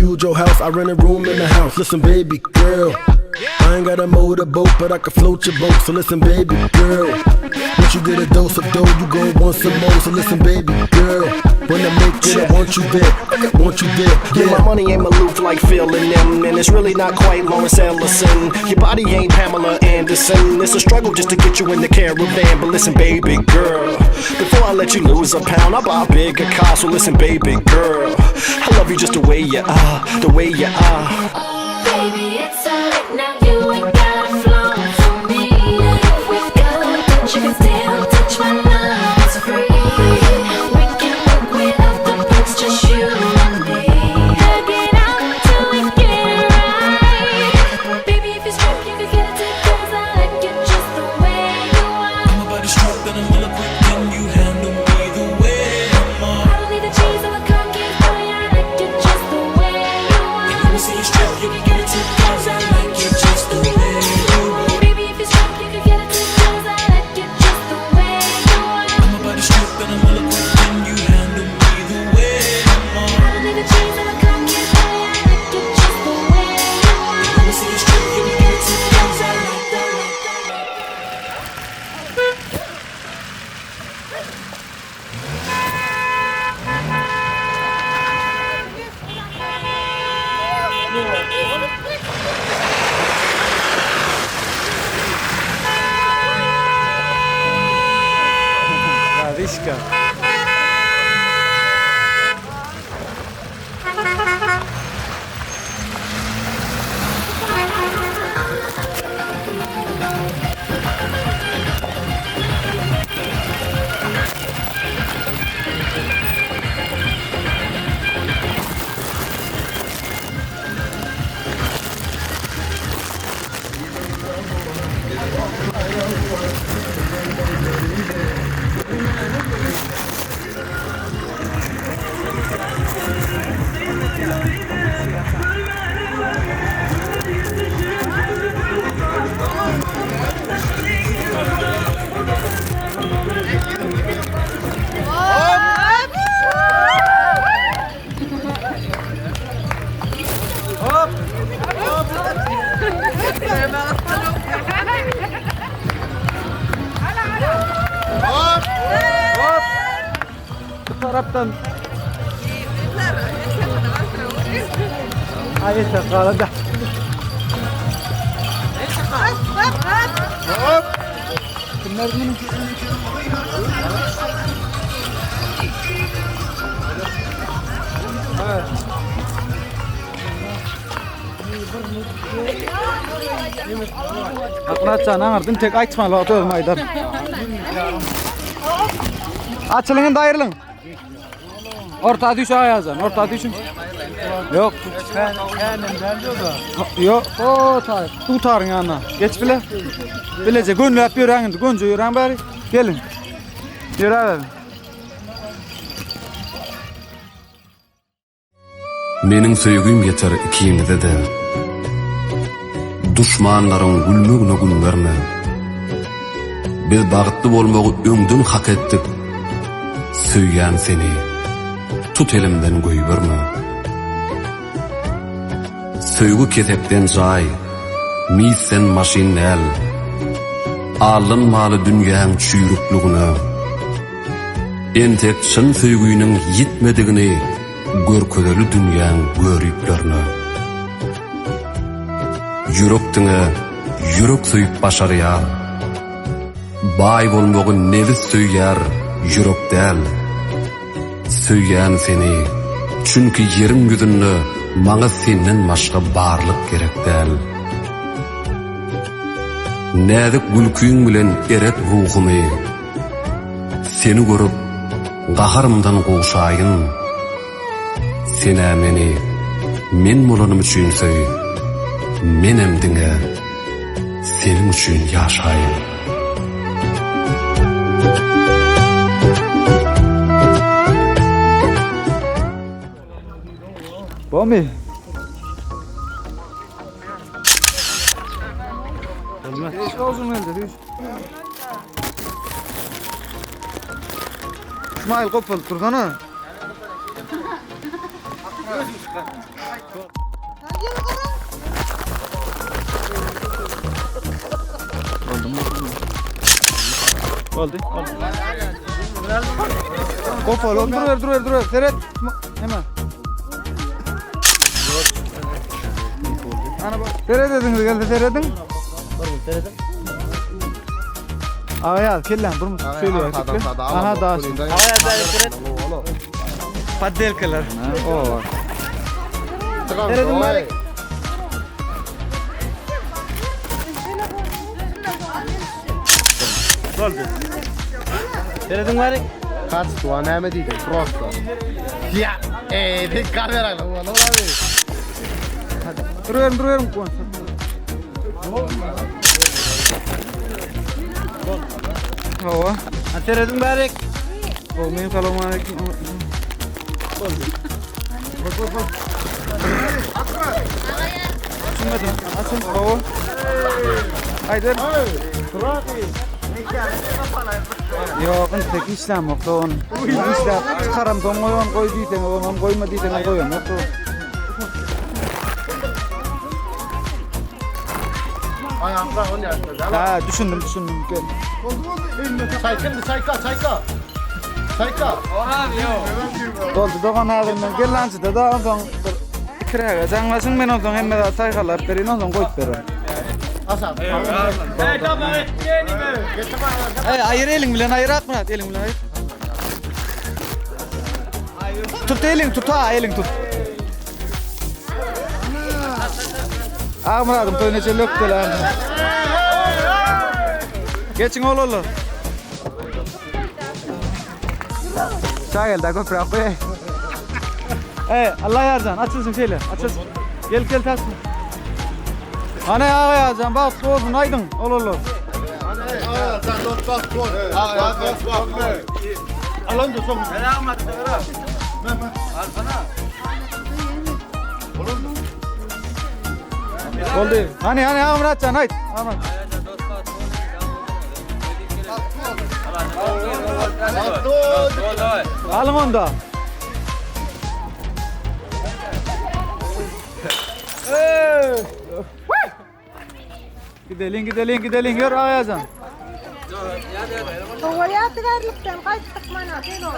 [SPEAKER 12] build your house, I rent a room in the house. Listen, baby girl, I ain't got a motorboat, but I can float your boat. So listen, baby girl, once you get a dose of dough, you gon' want some more. So listen, baby girl, when I make it, I want you there, I want you there.
[SPEAKER 13] Yeah, my money ain't Maloof like Phil and them, and it's really not quite Lawrence Ellison. Your body ain't Pamela Anderson. It's a struggle just to get you in the caravan. But listen, baby girl, before I let you lose a pound, I'll buy a bigger car. So listen, baby girl, I love you just the way you are, the way you are.
[SPEAKER 10] Baby, it's alright now, you ain't got a flaw for me. We good, but you can still touch my love, it's free. We can work without the books, just you and me. Hug it out till we get it right. Baby, if you're stripped, you can get it too, 'cause I like you just the way you are.
[SPEAKER 9] I'm about to stroke and I'm gonna quick, can you handle me the way I'm on?
[SPEAKER 10] I don't need the cheese or the cookies, boy, I like you just the way you are.
[SPEAKER 9] And let me see you strip, you can get it too, 'cause I like you just the way you are.
[SPEAKER 10] Baby, if you're stripped, you can get it too, 'cause I like you just the way you are.
[SPEAKER 9] I'm about to stroke and I'm gonna quick, can you handle me the way I'm on?
[SPEAKER 10] I don't need the cheese or the cookies, boy, I like you just the way you are.
[SPEAKER 9] And let me see you strip, you can get it too, 'cause I like that.
[SPEAKER 1] Radishka. Bu taraftan. Ay yeter kalacak. Bunlar benim. Evet. Aknaçan ağırdın tek açmalı otur maydar. Açılın da ayrılın. Orta düş ayazan, orta düşün. Yok.
[SPEAKER 7] Kendimden diyor da.
[SPEAKER 1] Yok, o tar. Tutarın yanına. Geç bile. Bilece gönlü hep yürüyün, gönlü yürüyün bari. Gelin. Yürüyün.
[SPEAKER 14] Mening söýgüm yeter ikimize de. Düşmanlaryň gülmegine gün berme. Biz bagtly bolmagy öňdün hak etdik. Söýýän seni tut elimden goýberme. Söýgü ketepden jay, misen maşinel. Alınmaly dünýäň çüýrükligine. Entek şyn söýgüniň yitmedigini görkezeli dünýäň görüklerine. Yürekdiňe yürek söýüp başarýar. Bay bolmagy nefis söýýär, yürek däl. Söýýän seni, çünki ýeriň ýüzünde maňa senden başga barlyk gerek däl. Näzik gülküň bilen eret ruhumy. Seni görüp gaharymdan goşaýyn. Sen meni, men bolanım üçin söý. Menem diňe, senin üçin ýaşaýyn.
[SPEAKER 1] Bomi. Hiç olsun elde, hiç. İsmail kopal, tursana. Oldu. Kopal, dur. Seret. Hemen. Ana bak. Seret edin, geldi seredin. Ağaya kellan, burmuş söylüyor. Aha da. Paddel kelar. O. Seredin bari. Oldu. Seredin bari.
[SPEAKER 6] Kaç tuan hemen değil, prosto. Ya, bir kamera lan, oğlum abi.
[SPEAKER 1] Duruyorum kuan. Hava. Seredin bari. O men selamünaleyküm. Bak. Açın hava. Haydi. Yok, tek İslam yok don. İslam çıkaram don koy diyten, on koyma diyten koyuyorum. Yok.
[SPEAKER 6] Ayağımda onu yaptı.
[SPEAKER 1] Ha, düşündüm. Gel.
[SPEAKER 6] Sayka.
[SPEAKER 1] Oldu, doğan ağırından gel lan çıta da ondan kiraga. Canlasın men ondan hemme da saykalar berin ondan koyup verin.
[SPEAKER 6] Asam.
[SPEAKER 1] Ayır elin bilen ayır atma elin bilen ayır. Tut elin tut ha elin tut. Amradım toynaca lökteler. Geçin oğlum. Çay geldi köprü abi. Allah yardan açılsın şeyle açılsın. Gel tasma. Ana ya can bak soğudun aydın oğlum.
[SPEAKER 6] Sen dost bak koy. Alan da son.
[SPEAKER 1] Selamat. Al sana. Oldu. Hani Amrat can hayt. Amrat. Alın onda. Gidelim yor ayazan.
[SPEAKER 11] Ovaya tıgarlıktan kaytık mana gel ol.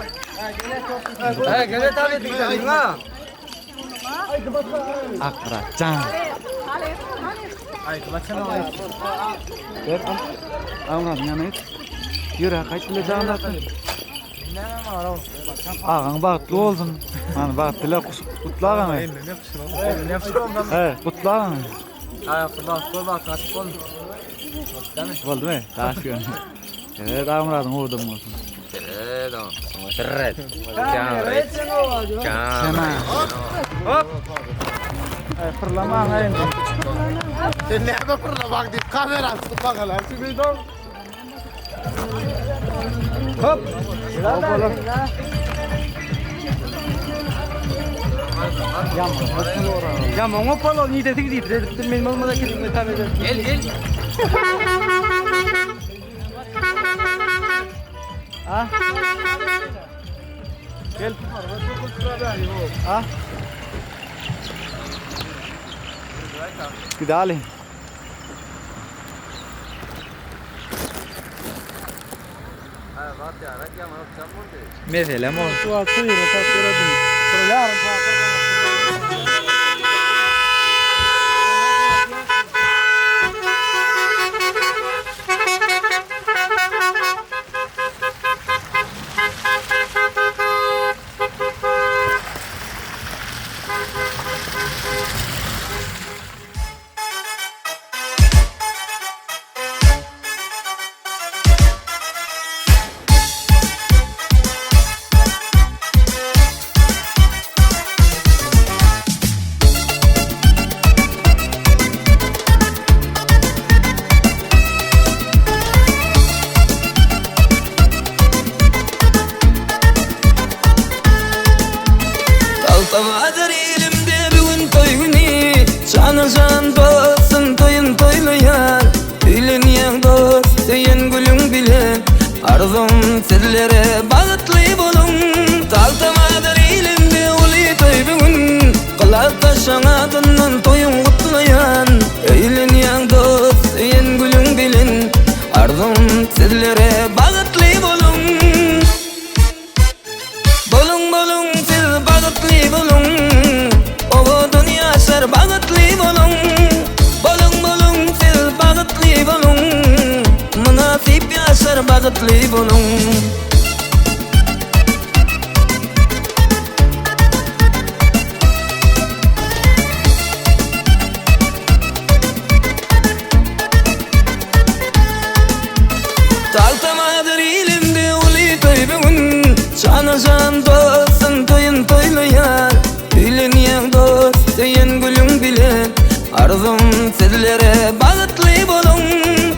[SPEAKER 1] Gele tabi dikdin ha. Akrat can. Ay kılaçana ay. Ver Amrat yanayt. Yürü kaçlı canlatın. Ağan bağıtlı oldun. Hani bağıtlı kutlağın. Kutlağın. Ayakta bak kaçıp oldu. Oldu mu? Taşıyor. Evet Amrat'ın vurdum olsun. Evet. Sena. Hop. Fırlama ayın.
[SPEAKER 6] Sen ne yapma fırlamak değil, kamera bakalım. Şimdi dön.
[SPEAKER 1] Hop. Hop. Yamma ngopalo ni de tigdi de men mamada kelime tabe. Gel. Ah. Gel. Ah. Gidali. Mesela mo. Tu atıyor ta gördüm. Sonra yarın
[SPEAKER 9] Tavadır elimde bir gün toyuni Çanırcan dostun toyun toylayan Tüyleniyen dost deyen gülün bilen Arzum sizlere bağıtlı bulun Tavadır elimde uli toy bir gün Kılak taş taşan adından toyun kutlayan Eğlen dost, eyen gülün bilin Arzum sizlere bağıtlı bolun Bolun siz bağıtlı bolun Ovu dünya şer bağıtlı bolun Bolun siz bağıtlı bolun Münasip yaşar bağıtlı bolun Taltamadır ilimde uli toy bugün Çanaşan dostun toyun toylayan Eğlen dost, eyen gülün bilen Arzum sizlere bağıtlı bolun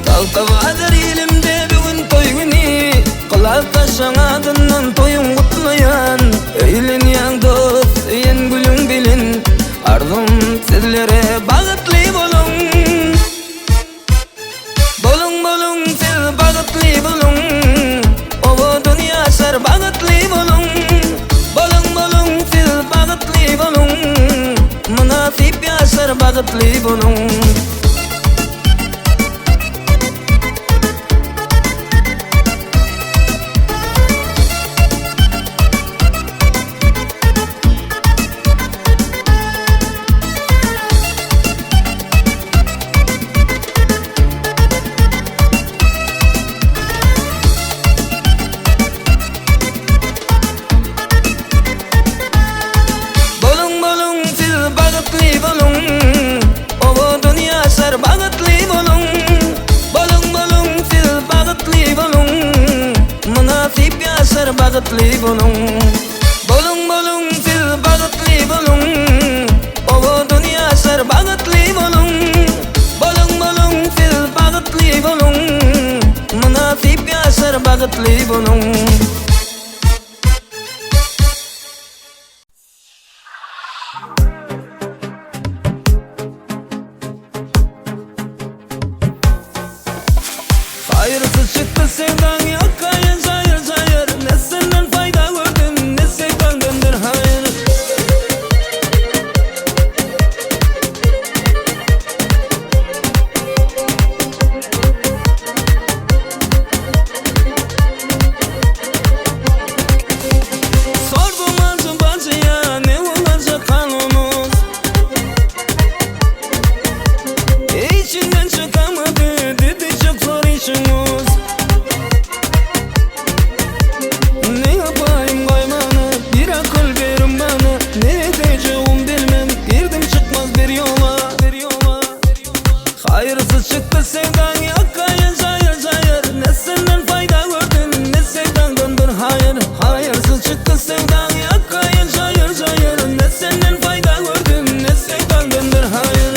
[SPEAKER 9] Taltamadır ilimde bugün toy günü Kılal taşan adından toyun kutlayan Eğlen dost, eyen gülün bilen Arzum sizlere bağıtlı bolun Bolun siz bağıtlı bolun Ovu dünya şer bağıtlı bolun Bolun siz bağıtlı bolun Münasip yaşar bağıtlı bolun Bağıtlı bolun Bolun siz bağıtlı bolun Ovu dünya şer bağıtlı bolun Bolun siz bağıtlı bolun Münasip yaşar bağıtlı bolun Hayırsız çıktı sevdan yakayın zayır zayır Ne senden fayda gördün ne sevdan döndür hayır Sordum acı bacıya ne olacak halımız İçinden çıkamadı dedi çok zor işimiz Ne yapayım kaymana bir akıl verin bana Ne edeceğim bilmem girdim çıkmaz bir yola Hayırsız çıktı sevdan yakayın zayır zayır Ne senden fayda gördün ne sevdan döndür hayır Hayırsız çıktı sevdan yakayın zayır zayır Ne senden fayda gördün ne sevdan döndür hayır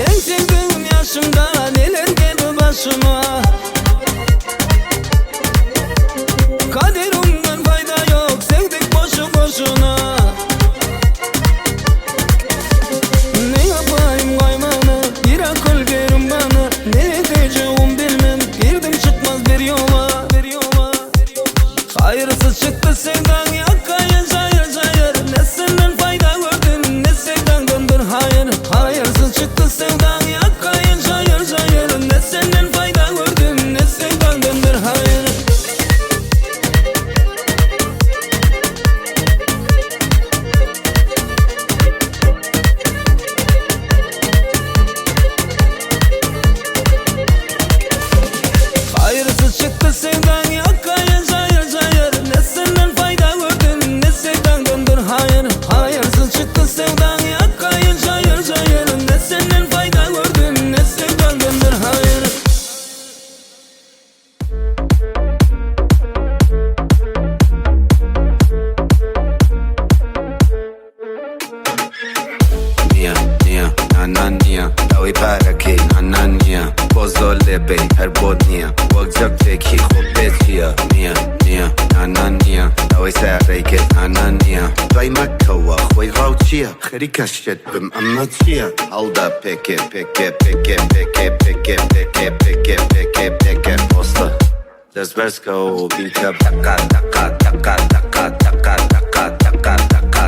[SPEAKER 9] En sevdiğim yaşımda neler geldi başıma Kaderimden fayda yok sevdik boşu boşuna Ne yapayım kaymana bir akıl verin bana Ne edeceğim bilmem girdim çıkmaz bir yola Hayırsız çıktı sevdan yakayın zayır zayır Ne senden fayda gördün ne sevdan döndür hayır Hayırsız çıktı sevdan yakayın zayır zayır Ne senden fayda gördün ne sevdan döndür hayır Hayırsız çıktı sevdan yakayın zayır zayır Ne senden fayda gördün ne sevdan döndür hayır Hayırsız çıktı sevdan yakayın zayır zayır Ne senden fayda gördün ne sevdan döndür hayır
[SPEAKER 15] Anania, dawai barake Anania, bozo lebe her bodnia Wagzak teki khub betia Mia, Anania, هوي ساريك أنانية دايما كوا خوي غوتشيا خري كشت بمأمتشيا هالدا بيكي بيكي بيكي بيكي بيكي بيكي بيكي بيكي بيكي بوسطة Despersko beat'e taka taka taka taka taka taka taka taka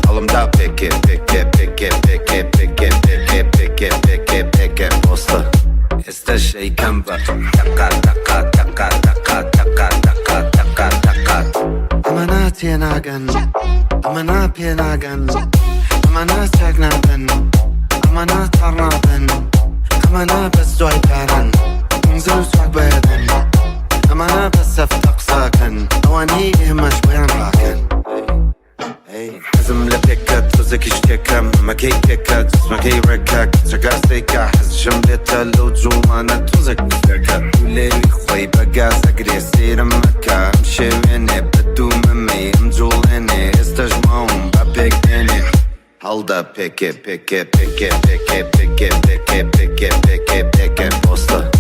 [SPEAKER 15] Alımda peki peki peki peki peki peki peki peki peki posta Este şeyken bak taka taka taka taka taka taka taka taka Amanat yenagan Amanat yenagan Amanat çagnadan Amanat tarnadan Amanat bezdoy paran Unzul swagbadan أنا بس أفتق ساكن أوانيه مش وين راكن حزم لبيكت رزق اشتكم مكي بيكت مكي ركك ترقاسيكا حز جملة اللوجو ما نتوزك فيكت ولي خوي بقى سقري سير مكة مشي ويني بدو ممي مجوليني استجمعهم بابيك ديني هالدا بيكي بيكي بيكي بيكي بيكي بيكي بيكي بيكي بيكي بوسطة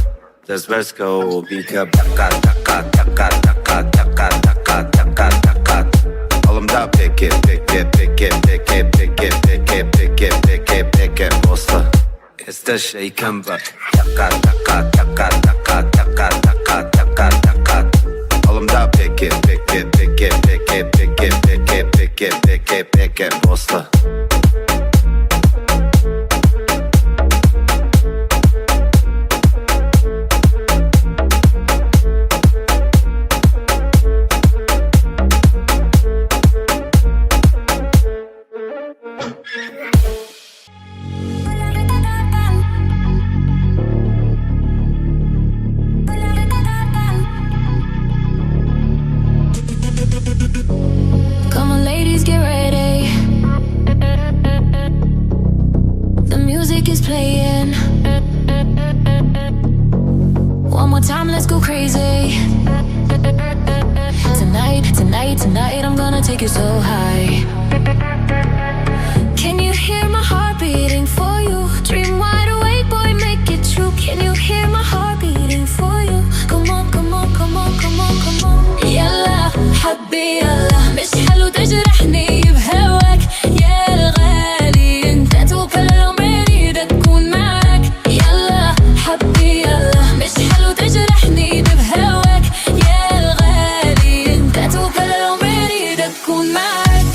[SPEAKER 15] Despersko beat'e taka taka taka taka taka taka taka taka Alımda peki peki peki peki peki peki peki peki peki posta Este şeyken bak taka taka taka taka taka taka taka taka Alımda peki peki peki peki peki peki peki peki peki posta
[SPEAKER 10] Come on, ladies, get ready. The music is playing. One more time, let's go crazy. Tonight, tonight, tonight, I'm gonna take you so high. Can you hear my heart beating for you? Dream wide awake, boy, make it true. Can you hear my heart beating for you? Come on, come on, come on, come on, come on. يلا حبي يلا مش حلو تجرحني بهواك يا الغالي انت توكل عمري اريد اكون معاك يلا حبي يلا مش حلو تجرحني بهواك يا الغالي انت توكل عمري اريد اكون معاك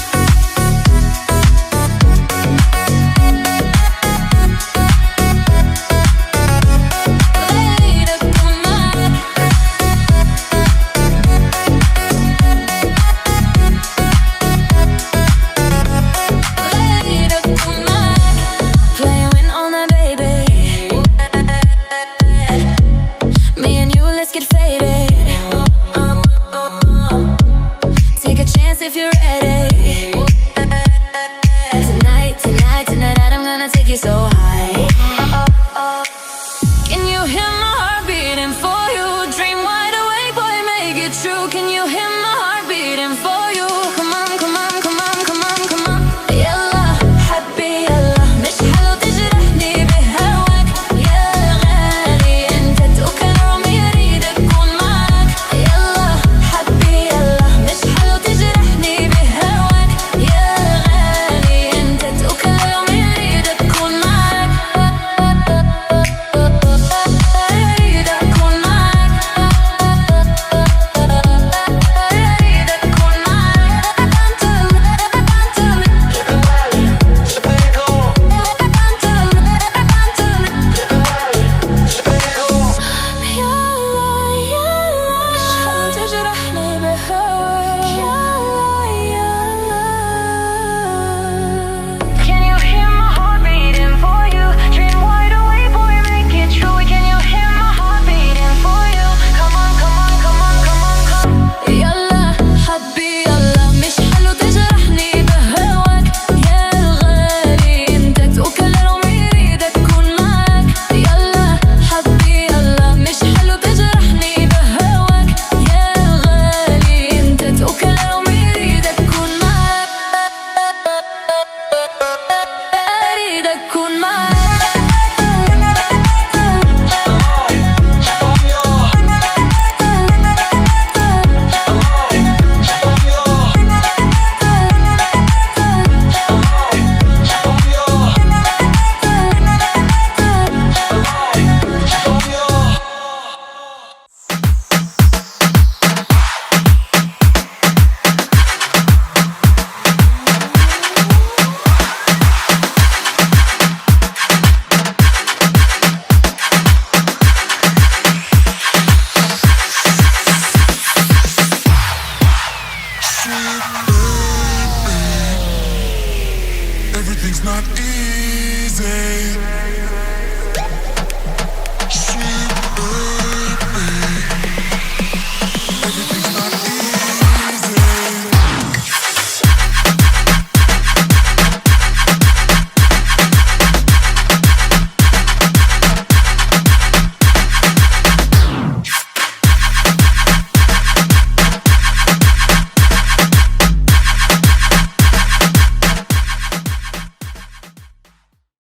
[SPEAKER 16] Everything's not easy.